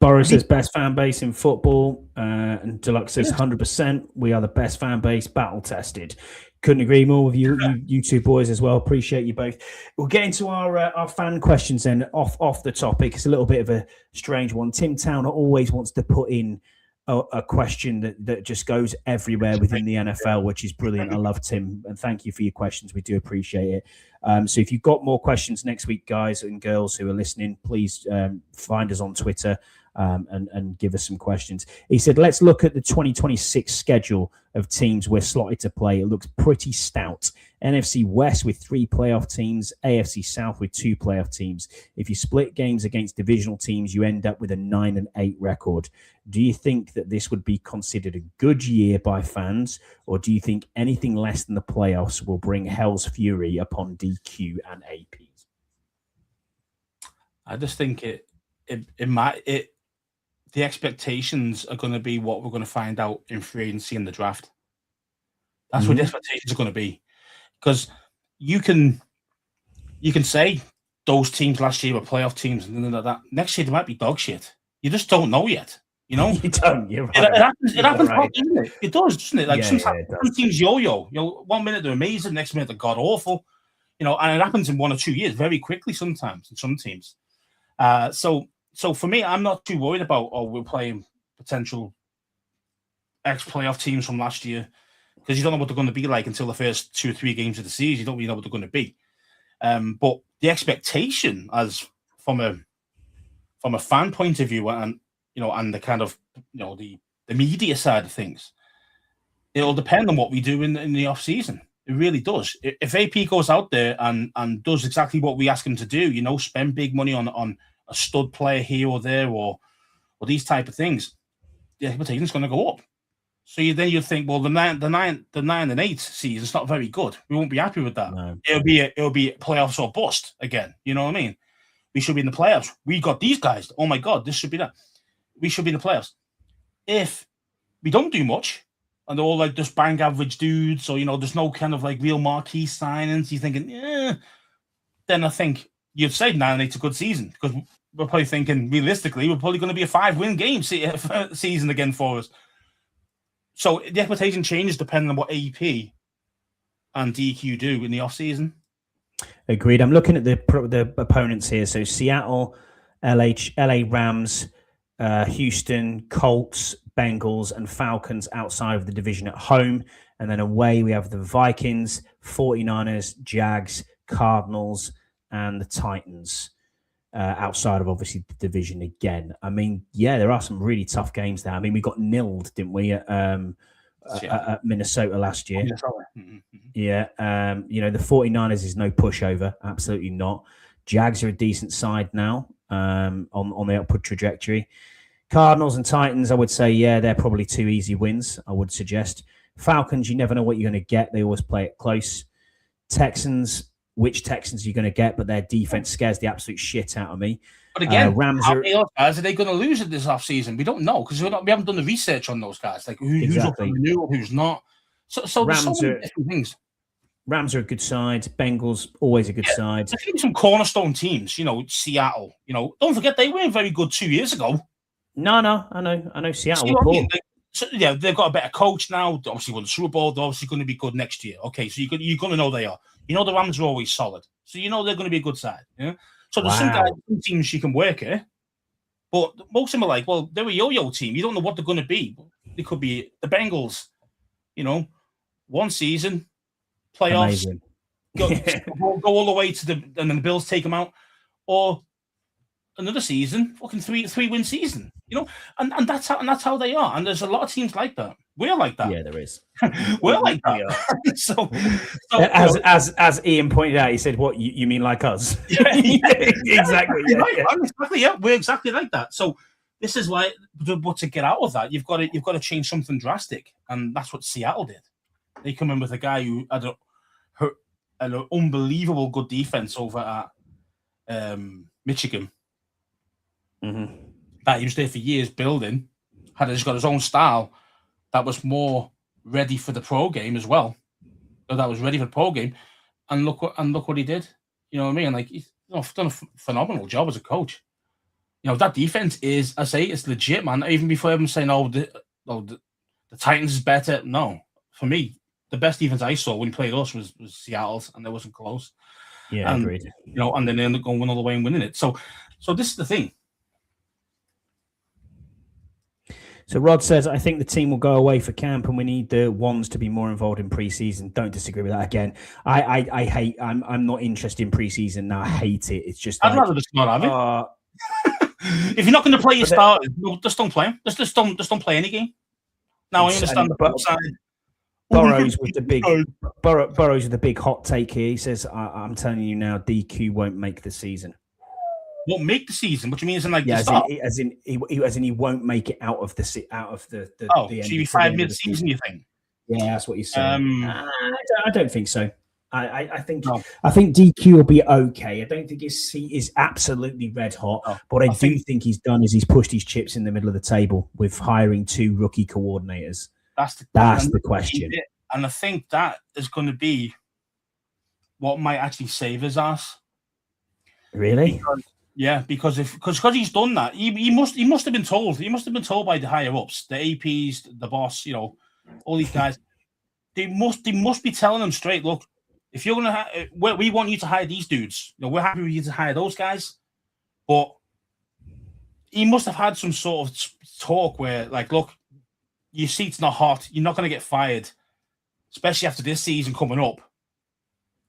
Boris says best fan base in football, and Deluxe says 100%. We are the best fan base, battle tested. Couldn't agree more with you two boys as well. Appreciate you both. We'll get into our fan questions then off the topic. It's a little bit of a strange one. Tim Towner always wants to put in a question that just goes everywhere within the NFL, which is brilliant. I love Tim, and thank you for your questions. We do appreciate it. So if you've got more questions next week, guys and girls who are listening, please find us on Twitter and give us some questions. He said, let's look at the 2026 schedule of teams we're slotted to play. It looks pretty stout. NFC West with 3 playoff teams, AFC South with 2 playoff teams. If you split games against divisional teams, you end up with a 9-8 record. Do you think that this would be considered a good year by fans, or do you think anything less than the playoffs will bring hell's fury upon DQ and APs? I just think the expectations are going to be what we're going to find out in free agency in the draft. That's what the expectations are going to be. Because you can say those teams last year were playoff teams and like that. Next year they might be dog shit. You just don't know yet. You know, you don't. You're right. It happens, right. Doesn't it? It does, doesn't it? Like some teams yo-yo. You know, 1 minute they're amazing, next minute they're god awful. You know, and it happens in 1 or 2 years very quickly sometimes in some teams. So for me, I'm not too worried about we're playing potential ex-playoff teams from last year, because you don't know what they're going to be like until the first 2 or 3 games of the season. You don't really know what they're going to be. But the expectation, as from a fan point of view, and and the kind of the media side of things, it'll depend on what we do in the off season. It really does. If AP goes out there and does exactly what we ask him to do, spend big money on a stud player here or there, or these type of things, the expectation is going to go up. So you think, well, the 9-8 season's not very good. We won't be happy with that. No. It'll be playoffs or bust again. You know what I mean? We should be in the playoffs. We got these guys. Oh my God, this should be that. We should be in the playoffs. If we don't do much and they're all like just bang average dudes, or there's no kind of like real marquee signings, you're thinking, then I think you'd say 9-8's a good season, because we're probably thinking realistically we're probably going to be a 5-win game season again for us. So the expectation changes depending on what AP and DQ do in the offseason. Agreed. I'm looking at the opponents here. So Seattle, LA Rams, Houston, Colts, Bengals, and Falcons outside of the division at home. And then away we have the Vikings, 49ers, Jags, Cardinals, and the Titans. Outside of obviously the division again. I mean, yeah, there are some really tough games there. I mean, we got nilled, didn't we, at Minnesota last year? Mm-hmm. Yeah. The 49ers is no pushover. Absolutely not. Jags are a decent side now on the upward trajectory. Cardinals and Titans, I would say, yeah, they're probably 2 easy wins, I would suggest. Falcons, you never know what you're going to get. They always play it close. Texans, which Texans you're going to get, but their defense scares the absolute shit out of me. But again, how many guys are they going to lose at this offseason? We don't know, because we haven't done the research on those guys. Like who's up for renewal, who's not. So there's so many different things. Rams are a good side. Bengals, always a good side. There's going to be some cornerstone teams, Seattle. Don't forget they weren't very good 2 years ago. No, I know Seattle were poor. They've got a better coach now. They obviously won the Super Bowl. They're obviously going to be good next year. Okay, so you're going to know they are. The Rams are always solid. So they're going to be a good side. Yeah? So there's some teams you can work at. But most of them are like, well, they're a yo-yo team. You don't know what they're going to be. They could be the Bengals, 1 season, playoffs, go all the way and then the Bills take them out. Or another season, fucking 3-win season, and that's how they are. And there's a lot of teams like that. We're like that. Yeah, there is. We're like that. so as Ian pointed out, he said, "What you mean like us?" Exactly. Yeah, we're exactly like that. So this is why, but to get out of that, you've got to change something drastic, and that's what Seattle did. They come in with a guy who had an unbelievable good defense over at Michigan. Mm-hmm. That he was there for years building. He's got his own style that was more ready for the pro game as well. So that was ready for the pro game, and look what he did. You know what I mean? Like he's done a phenomenal job as a coach. That defense is, I say, it's legit, man. Even before everyone saying, the Titans is better. No, for me, the best defense I saw when he played us was Seattle's, and they wasn't close. Yeah, agreed. And then they ended up going all the way and winning it. So this is the thing. So Rod says, I think the team will go away for camp and we need the ones to be more involved in preseason. Don't disagree with that again. I hate, I'm not interested in preseason now. I hate it. It's just I'd rather just not have it. If you're not going to play your starters, just don't play them. Just don't play any game. Now I understand the flip side. Burrows with the big hot take here. He says, I'm telling you now, DQ won't make the season. Won't make the season, which means as in he won't make it out of the so you fired mid-season, you think? Yeah, that's what he's saying. I don't think so. I think DQ will be okay. I don't think his seat is absolutely red hot. But what I do think he's done is he's pushed his chips in the middle of the table with hiring 2 rookie coordinators. That's the question. And I think that is going to be what might actually save his ass. Really? Because he's done that. He must have been told. He must have been told by the higher ups, the APs, the boss, all these guys. They must be telling him straight, look, if you're gonna we want you to hire these dudes. We're happy with you to hire those guys. But he must have had some sort of talk where, like, look, your seat's not hot. You're not going to get fired, especially after this season coming up,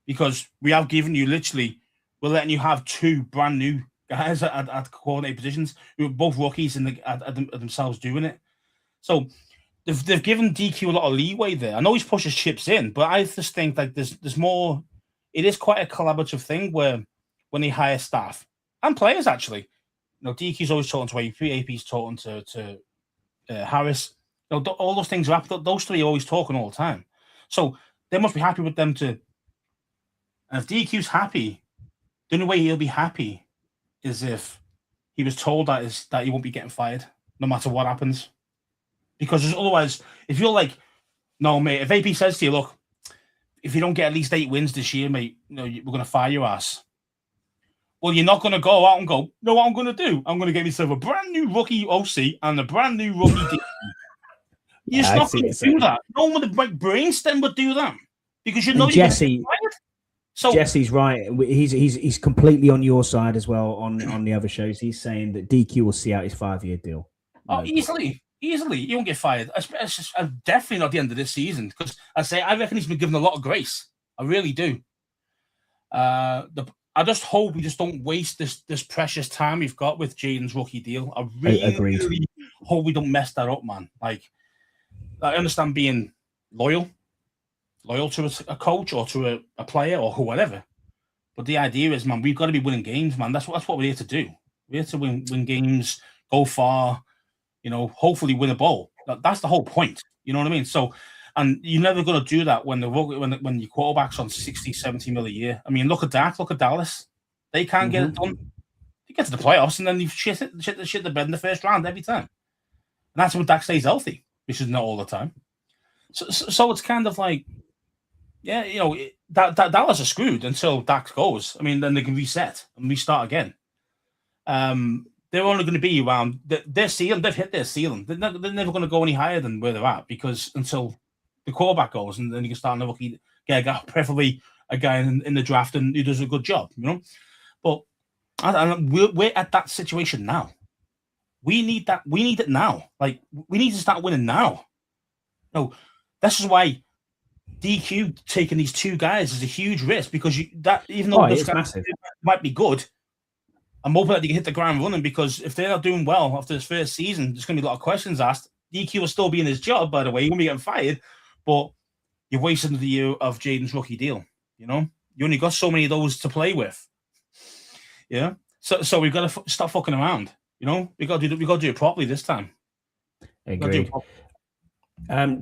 because we have given you we're letting you have 2 brand new guys at coordinator positions who are both rookies and at themselves doing it. So they've given DQ a lot of leeway there. I know he's pushed his chips in, but I just think like there's more. It is quite a collaborative thing where when they hire staff and players, actually, DQ's always talking to AP, AP's talking to Harris. All those things are happening. Those 3 are always talking all the time. So they must be happy with them too. And if DQ's happy, the only way he'll be happy is if he was told that he won't be getting fired no matter what happens. Because otherwise, if you're like, no, mate, if AP says to you, look, if you don't get at least 8 wins this year, mate, we're going to fire your ass. Well, you're not going to go out and go, no, what I'm going to do? I'm going to get myself a brand new rookie OC and a brand new rookie DQ. You're just not going to do that. No one with the right brainstem would do that because you know Jesse. So Jesse's right. He's completely on your side as well on the other shows. He's saying that DQ will see out his 5-year deal. Easily. He won't get fired. Definitely not at the end of this season because I reckon he's been given a lot of grace. I really do. I just hope we just don't waste this precious time we've got with Jaden's rookie deal. I really hope we don't mess that up, man. Like, I understand being loyal to a coach or to a player or whatever. But the idea is, man, we've got to be winning games, man. That's what we're here to do. We're here to win games, go far, hopefully win a bowl. That's the whole point. You know what I mean? So, and you're never going to do that when your quarterback's on 60, 70 mil a year. I mean, look at Dak, look at Dallas. They can't get it done. They get to the playoffs and then you shit the bed in the first round every time. And that's when Dak stays healthy, which is not all the time. So it's kind of like, yeah, that Dallas are screwed until Dak goes. I mean, then they can reset and restart again. They're only going to be around their ceiling. They've hit their ceiling. They're never going to go any higher than where they're at because until the quarterback goes, and then you can start a rookie, preferably a guy in the draft and who does a good job, But we're at that situation now. We need that. We need it now. Like we need to start winning now. No, this is why DQ taking these 2 guys is a huge risk because even though those guys might be good, I'm hoping that they can hit the ground running because if they're not doing well after this first season, there's going to be a lot of questions asked. DQ will still be in his job, by the way. He won't be getting fired, but you're wasting the year of Jaden's rookie deal. You only got so many of those to play with. Yeah. So we've got to stop fucking around. We got to do it properly this time. Agreed.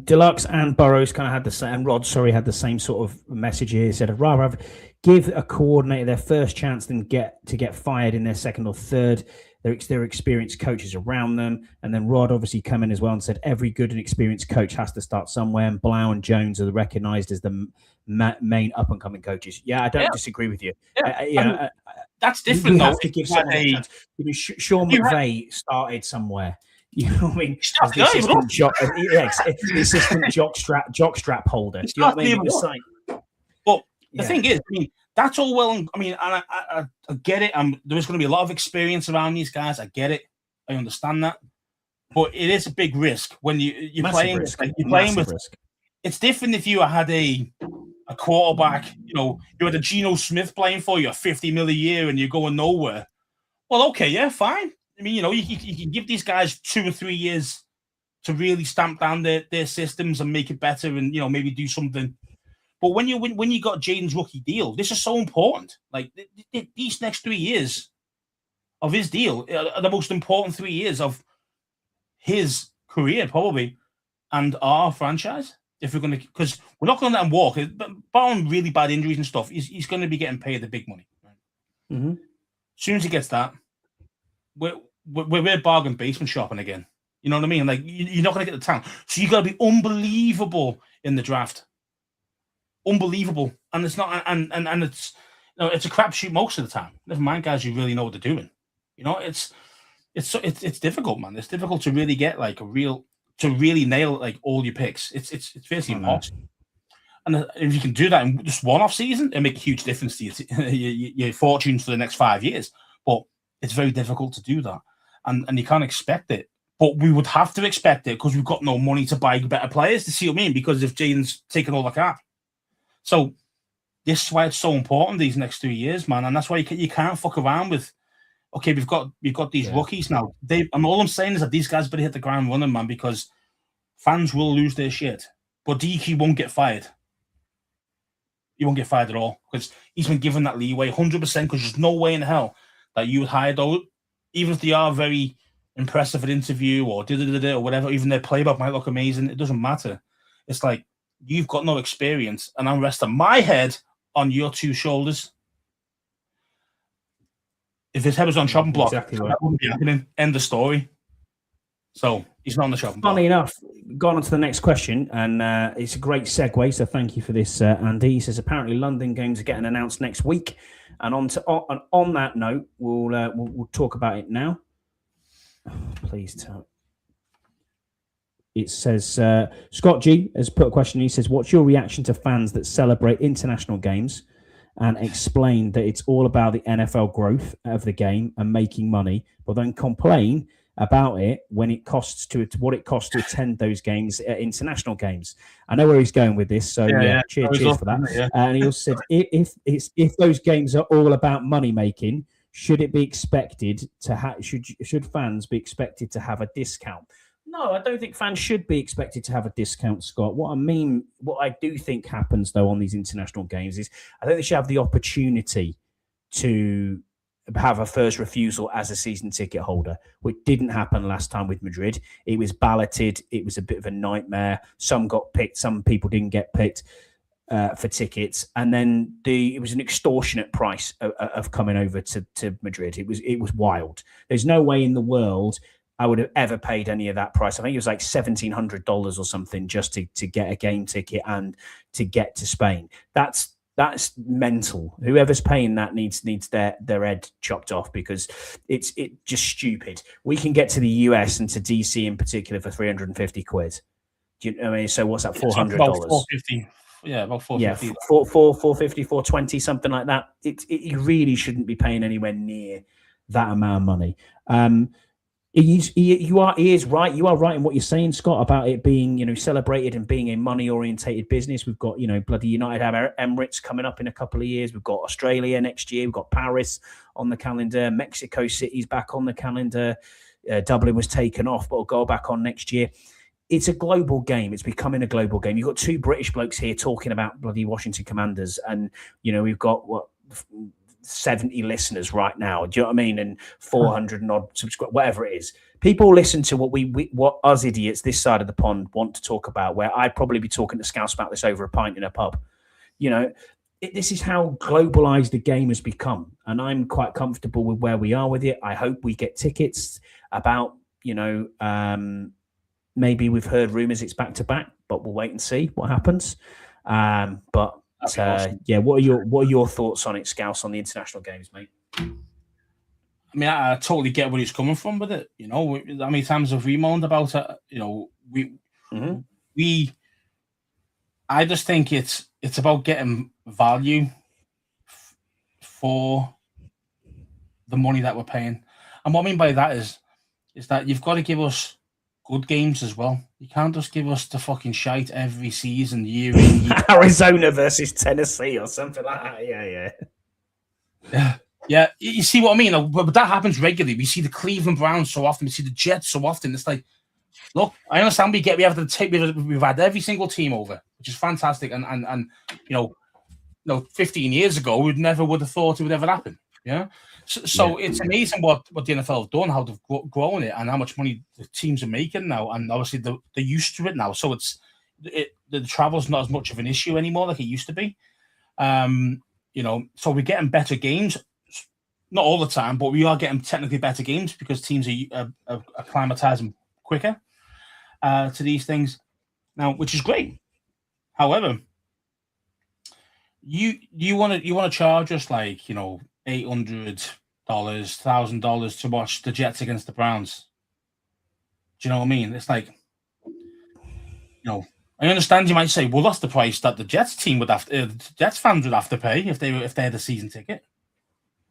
Deluxe and Burrows kind of had the same, and Rod, had the same sort of message here. He said, I'd rather give a coordinator their first chance than get fired in their second or third. They're experienced coaches around them. And then Rod obviously come in as well and said, every good and experienced coach has to start somewhere. And Blau and Jones are recognized as the main up-and-coming coaches. Yeah, I don't disagree with you. Yeah. That's different, though. Have to give someone a chance. Sean McVay started somewhere. You know what I mean? As the assistant jockstrap holder. Do you know what I mean? But the thing is, I mean, that's all well. And I get it. There's going to be a lot of experience around these guys. I get it. I understand that. But it is a big risk when you're Massive playing. risk. Like, you're playing with. Risk. It's different if you had a quarterback. You had a Geno Smith playing for you, $50 million a year, and you're going nowhere. Well, okay, yeah, fine. I mean, you can give these guys 2 or 3 years to really stamp down their systems and make it better, and maybe do something. But when you got Jaden's rookie deal, this is so important. Like these next 3 years of his deal are the most important 3 years of his career, probably, and our franchise. If we're going to, because we're not going to let him walk, barring really bad injuries and stuff, he's going to be getting paid the big money. Right? Mm-hmm. As soon as he gets that, we're bargain basement shopping again. You know what I mean? Like you're not going to get the talent, so you got to be unbelievable in the draft. Unbelievable, and it's not, and it's it's a crapshoot most of the time. Never mind guys who really know what they're doing. It's difficult, man. It's difficult to really get like to really nail like all your picks. It's basically impossible. And if you can do that in just one off season, it make a huge difference to your fortunes for the next 5 years. But it's very difficult to do that, and you can't expect it. But we would have to expect it because we've got no money to buy better players. To see what I mean? Because if Jaden's taking all the cap, so this is why it's so important these next 3 years, man. And that's why you can't fuck around with. Okay, we've got these rookies now. And all I'm saying is that these guys better hit the ground running, man, because fans will lose their shit. But DQ won't get fired. He won't get fired at all because he's been given that leeway 100%. Because there's no way in hell that you would hire those, even if they are very impressive at interview or or whatever. Even their playback might look amazing. It doesn't matter. It's like you've got no experience, and I'm resting my head on your 2 shoulders. If his head was on chopping block, that wouldn't be happening. End of story. So he's not on the chopping block. Funny enough, gone on to the next question, and it's a great segue. So thank you for this, Andy. He says apparently London games are getting announced next week, and on that note, we'll talk about it now. Please tell. It says Scott G has put a question. He says, "What's your reaction to fans that celebrate international games?" And explain that it's all about the NFL growth of the game and making money, but then complain about it when it costs what it costs to attend those games at international games. I know where he's going with this, so cheers for that. Yeah. And he also said, if those games are all about money making, should it be expected to should fans be expected to have a discount? No, I don't think fans should be expected to have a discount, Scott. What I do think happens, though, on these international games is I think they should have the opportunity to have a first refusal as a season ticket holder, which didn't happen last time with Madrid. It was balloted. It was a bit of a nightmare. Some got picked. Some people didn't get picked for tickets. And then it was an extortionate price of coming over to Madrid. It was wild. There's no way in the world I would have ever paid any of that price. I think it was like $1,700 or something just to get a game ticket and to get to Spain. That's mental. Whoever's paying that needs their head chopped off because it's just stupid. We can get to the US and to DC in particular for 350 quid. Do you know what I mean? So what's that? $400. About $450. Yeah, about $450. Yeah, $450, $420, something like that. You really shouldn't be paying anywhere near that amount of money. He is right. You are right in what you're saying, Scott, about it being, celebrated and being a money-orientated business. We've got, bloody United Arab Emirates coming up in a couple of years. We've got Australia next year. We've got Paris on the calendar. Mexico City's back on the calendar. Dublin was taken off, but will go back on next year. It's a global game. It's becoming a global game. You've got 2 British blokes here talking about bloody Washington Commanders, and we've got 70 listeners right now. Do you know what I mean? And 400 and odd subscribers, whatever it is. People listen to what us idiots this side of the pond want to talk about, where I'd probably be talking to Scouse about this over a pint in a pub. This is how globalized the game has become. And I'm quite comfortable with where we are with it. I hope we get tickets about, maybe we've heard rumors it's back to back, but we'll wait and see what happens. But awesome. What are your thoughts on it, Scouse, on the international games, mate? I mean, I totally get where he's coming from with it. How many times have we moaned about it? I just think it's about getting value for the money that we're paying. And what I mean by that is that you've got to give us good games as well. You can't just give us the fucking shite every season, year in, year Arizona versus Tennessee or something like that. Yeah. Yeah, you see what I mean? But that happens regularly. We see the Cleveland Browns so often. We see the Jets so often. It's like, look, I understand we've had every single team over, which is fantastic. And 15 years ago, we never would have thought it would ever happen. Yeah. So it's amazing what the NFL have done, how they've grown it, and how much money the teams are making now. And obviously they're used to it now. So the travel's not as much of an issue anymore like it used to be. So we're getting better games. Not all the time, but we are getting technically better games because teams are acclimatizing quicker to these things now, which is great. However, you want to charge us like $800, $1,000 to watch the Jets against the Browns? Do you know what I mean? It's like, I understand you might say, well, that's the price that the Jets team would have, Jets fans would have to pay if they had a season ticket.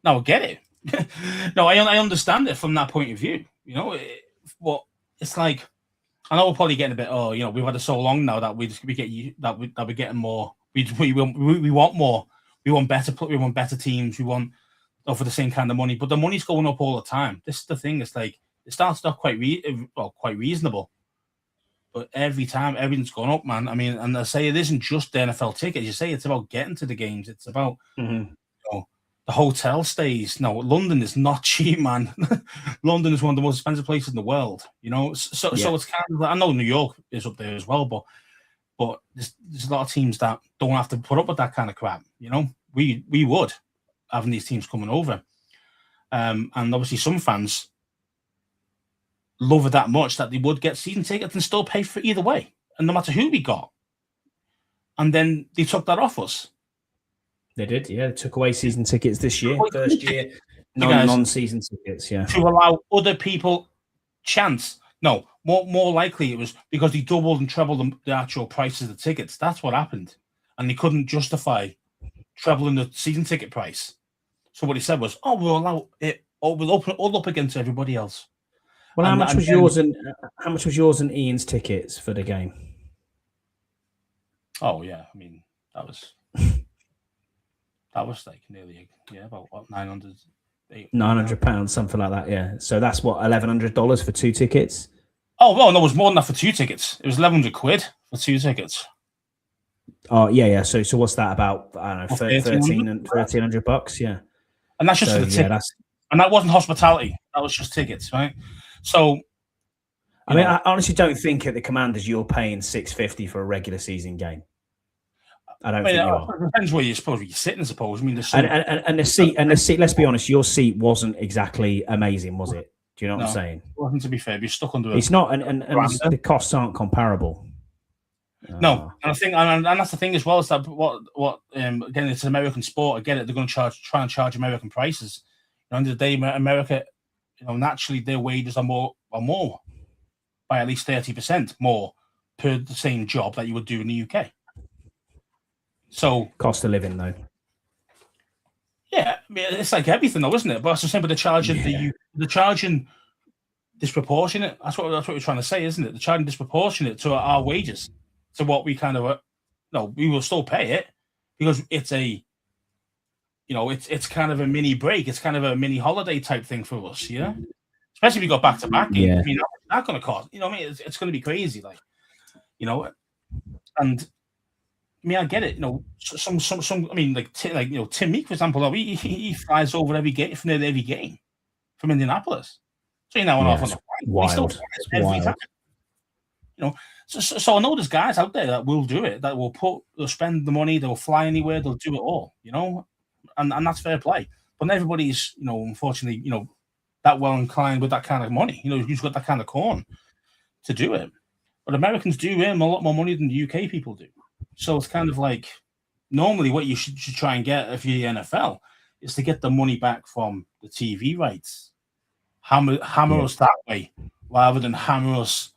No, I get it. No, I understand it from that point of view. It's like, I know we're probably getting a bit. We've had it so long now that we're getting more. We want more. We want better teams. We want for the same kind of money, but the money's going up all the time. This is the thing. It's like it started off quite reasonable, but every time everything's gone up, man. I mean, and I say it isn't just the NFL tickets. You say it's about getting to the games. It's about the hotel stays. No, London is not cheap, man. London is one of the most expensive places in the world. So it's kind of. I know New York is up there as well, but there's a lot of teams that don't have to put up with that kind of crap. We would having these teams coming over, and obviously some fans love it that much that they would get season tickets and still pay for it either way, and no matter who we got. And then they took that off us. They did, yeah. They took away season tickets this year, first year, non-season tickets, yeah. To allow other people chance. No, more likely it was because they doubled and trebled the actual prices of the tickets. That's what happened. And they couldn't justify trebling the season ticket price. So what he said was, we'll allow it, we'll open it all up against everybody else. Well, how much was yours and Ian's tickets for the game? Oh, yeah. I mean, that was like nearly, about what, £900, something like that, yeah. So that's what, $1,100 for 2 tickets? Oh, well, no, it was more than that for 2 tickets. It was £1,100 for 2 tickets. Oh, yeah. So what's that about? I don't know, $1,300, yeah. And that's just for the tickets. And that wasn't hospitality. That was just tickets, right? So, I honestly don't think at the Commanders you're paying $650 for a regular season game. I don't think you are. It depends where you're supposed to be sitting, I suppose. I mean, and the seat. Let's be honest, your seat wasn't exactly amazing, was it? Do you know what I'm saying? It wasn't, to be fair. You're stuck under. It's not, and the costs aren't comparable. No, and I think, and that's the thing as well. Is that what again? It's an American sport. I get it. They're going to try and charge American prices. At the end of the day, America, naturally their wages are more by at least 30% more per the same job that you would do in the UK. So cost of living, though. Yeah, I mean, it's like everything, though, isn't it? But that's the same. But they're charging disproportionate. That's what we're trying to say, isn't it? They're charging disproportionate to our wages, to what we kind of. We will still pay it because it's a. It's kind of a mini break. It's kind of a mini holiday type thing for us, Especially if we got back to back. Yeah. I mean, what's that going to cost? It's going to be crazy, and. I mean, I get it. Some. I mean, Tim Meek, for example, he flies over every game from there every game from Indianapolis. So off on the wild. Every time. So I know there's guys out there that will do it. That they'll spend the money. They'll fly anywhere. They'll do it all. And that's fair play. But not everybody's unfortunately that well inclined with that kind of money. Who's got that kind of corn to do it. But Americans do earn a lot more money than the UK people do. So it's kind of like normally what you should try and get if you're the NFL is to get the money back from the TV rights. Hammer us that way rather than hammer us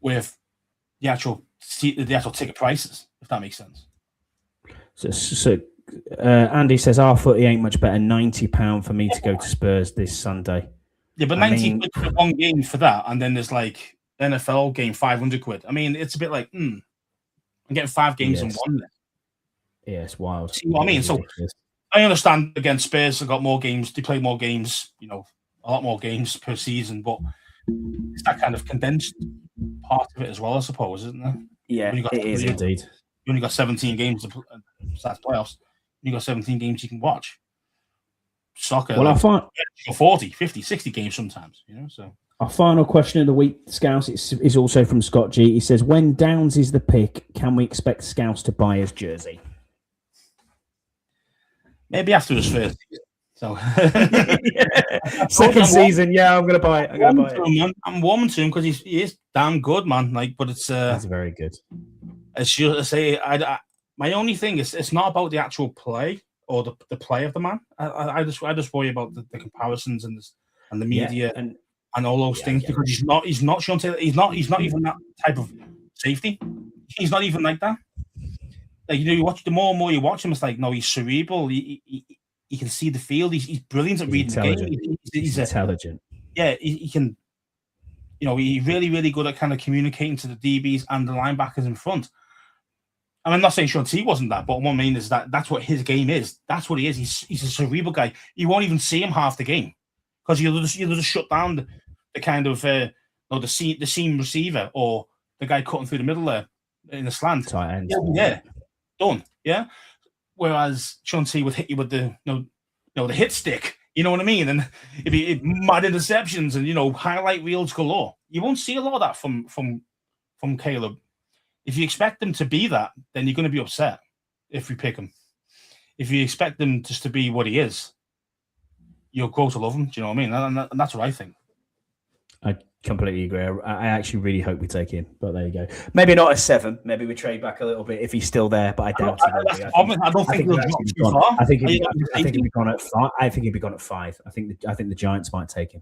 with the actual ticket prices, if that makes sense. So Andy says our footy ain't much better. £90 for me to go to Spurs this Sunday. Yeah, but 90 quid for one game for that, and then there's like NFL game 500 quid. I mean, it's a bit like, I'm getting 5 games in one. Yeah, it's wild. See what I mean? So I understand, again, Spurs have got more games. They play more games, a lot more games per season, but it's that kind of condensed part of it as well, I suppose, isn't there? Yeah, it is indeed. You only got 17 games to start playoffs. You got 17 games you can watch. Soccer, well, I find 40, 50, 60 games sometimes, so. Our final question of the week, Scouse, is also from Scott G. He says, when Downs is the pick, can we expect Scouse to buy his jersey? Maybe after his first season. So second season, I'm going to buy it. I'm warming to him because he is damn good, man. But it's that's very good. As you say, my only thing is it's not about the actual play or the play of the man. I just worry about the comparisons and the media and all those things because he's not Sean Taylor. He's not even that type of safety. He's not even like that. Like, you watch the more and more you watch him, it's like, no, he's cerebral. He can see the field. He's brilliant at reading the game. He's intelligent. He can. He's really, really good at kind of communicating to the DBs and the linebackers in front. And I'm not saying Sean T wasn't that, but what I mean is that's what his game is. That's what he is. He's a cerebral guy. You won't even see him half the game because you'll just shut down the kind of the seam receiver or the guy cutting through the middle there in the slant. Tight end. Yeah, done. Yeah. Whereas Sean T would hit you with the the hit stick. You know what I mean? And it'd be mad interceptions and highlight reels galore. You won't see a lot of that from Caleb. If you expect them to be that, then you're going to be upset if we pick him. If you expect him just to be what he is, you'll grow to love him. Do you know what I mean? And that's what I think. I completely agree. I actually really hope we take him, but there you go. Maybe not a 7. Maybe we trade back a little bit if he's still there, but I doubt it. I don't think he'll drop too far. I think he'd be gone at 5. I think he'd be gone at 5. I think the Giants might take him.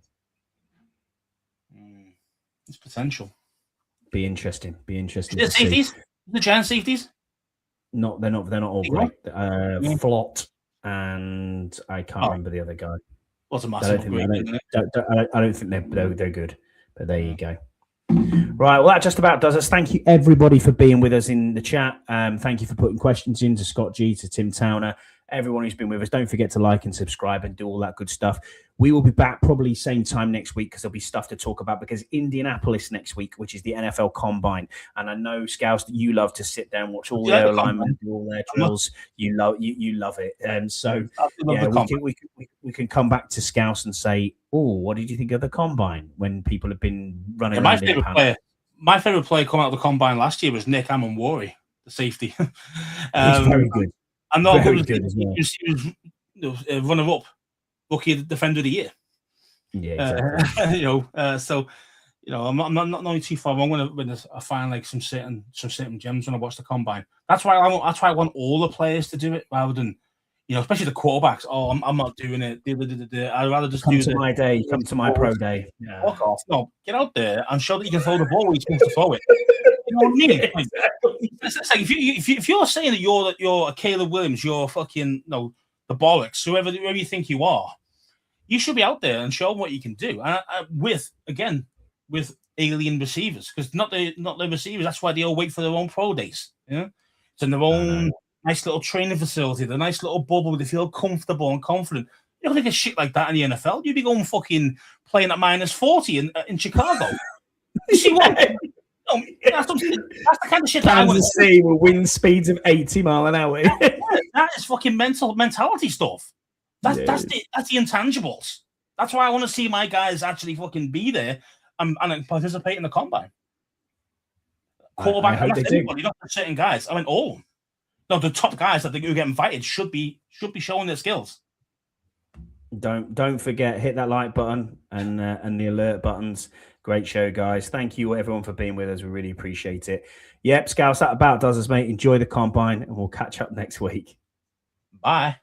It's potential. Be interesting. The safeties? The Giants safeties? No, they're not all great. Flott and I can't remember the other guy. What's a massive I don't think they're good, but there you go. Right, well, that just about does us. Thank you, everybody, for being with us in the chat. Thank you for putting questions in to Scott G, to Tim Towner, everyone who's been with us. Don't forget to like and subscribe and do all that good stuff. We will be back probably same time next week because there'll be stuff to talk about because Indianapolis next week, which is the NFL Combine. And I know, Scouse, that you love to sit down and watch all their alignment, do all their drills. You love it. And so we can come back to Scouse and say, oh, what did you think of the Combine when people have been running around? My favorite player coming out of the Combine last year was Nick Amon-Wari, the safety. He's very good. I know he was runner-up, Rookie Defender of the Year. Yeah, exactly. So I'm not knowing too far. I'm going to find like some certain gems when I watch the Combine. That's why I want all the players to do it rather than especially the quarterbacks. Oh, I'm not doing it. I'd rather just come to my day. Come to my pro day. Yeah. Fuck off. No, get out there and show that you can throw the ball where you're supposed to throw it. You know what I mean? It's like if you're saying that you're a Caleb Williams, you're fucking the bollocks, whoever you think you are, you should be out there and show them what you can do. And with alien receivers, because not the receivers. That's why they all wait for their own pro days. It's in their own nice little training facility, the nice little bubble where they feel comfortable and confident. You don't think of shit like that in the NFL. You'd be going fucking playing at -40 in Chicago. You see what? That's the kind of shit that I want to see with wind speeds of 80 miles an hour. That is fucking mentality stuff. That's the intangibles. That's why I want to see my guys actually fucking be there and participate in the Combine. Quarterback, everybody, not certain guys. I mean, all. No, the top guys that who get invited should be showing their skills. Don't forget, hit that like button and the alert buttons. Great show, guys. Thank you everyone for being with us. We really appreciate it. Yep, Scouse, that about does us, mate. Enjoy the Combine and we'll catch up next week. Bye.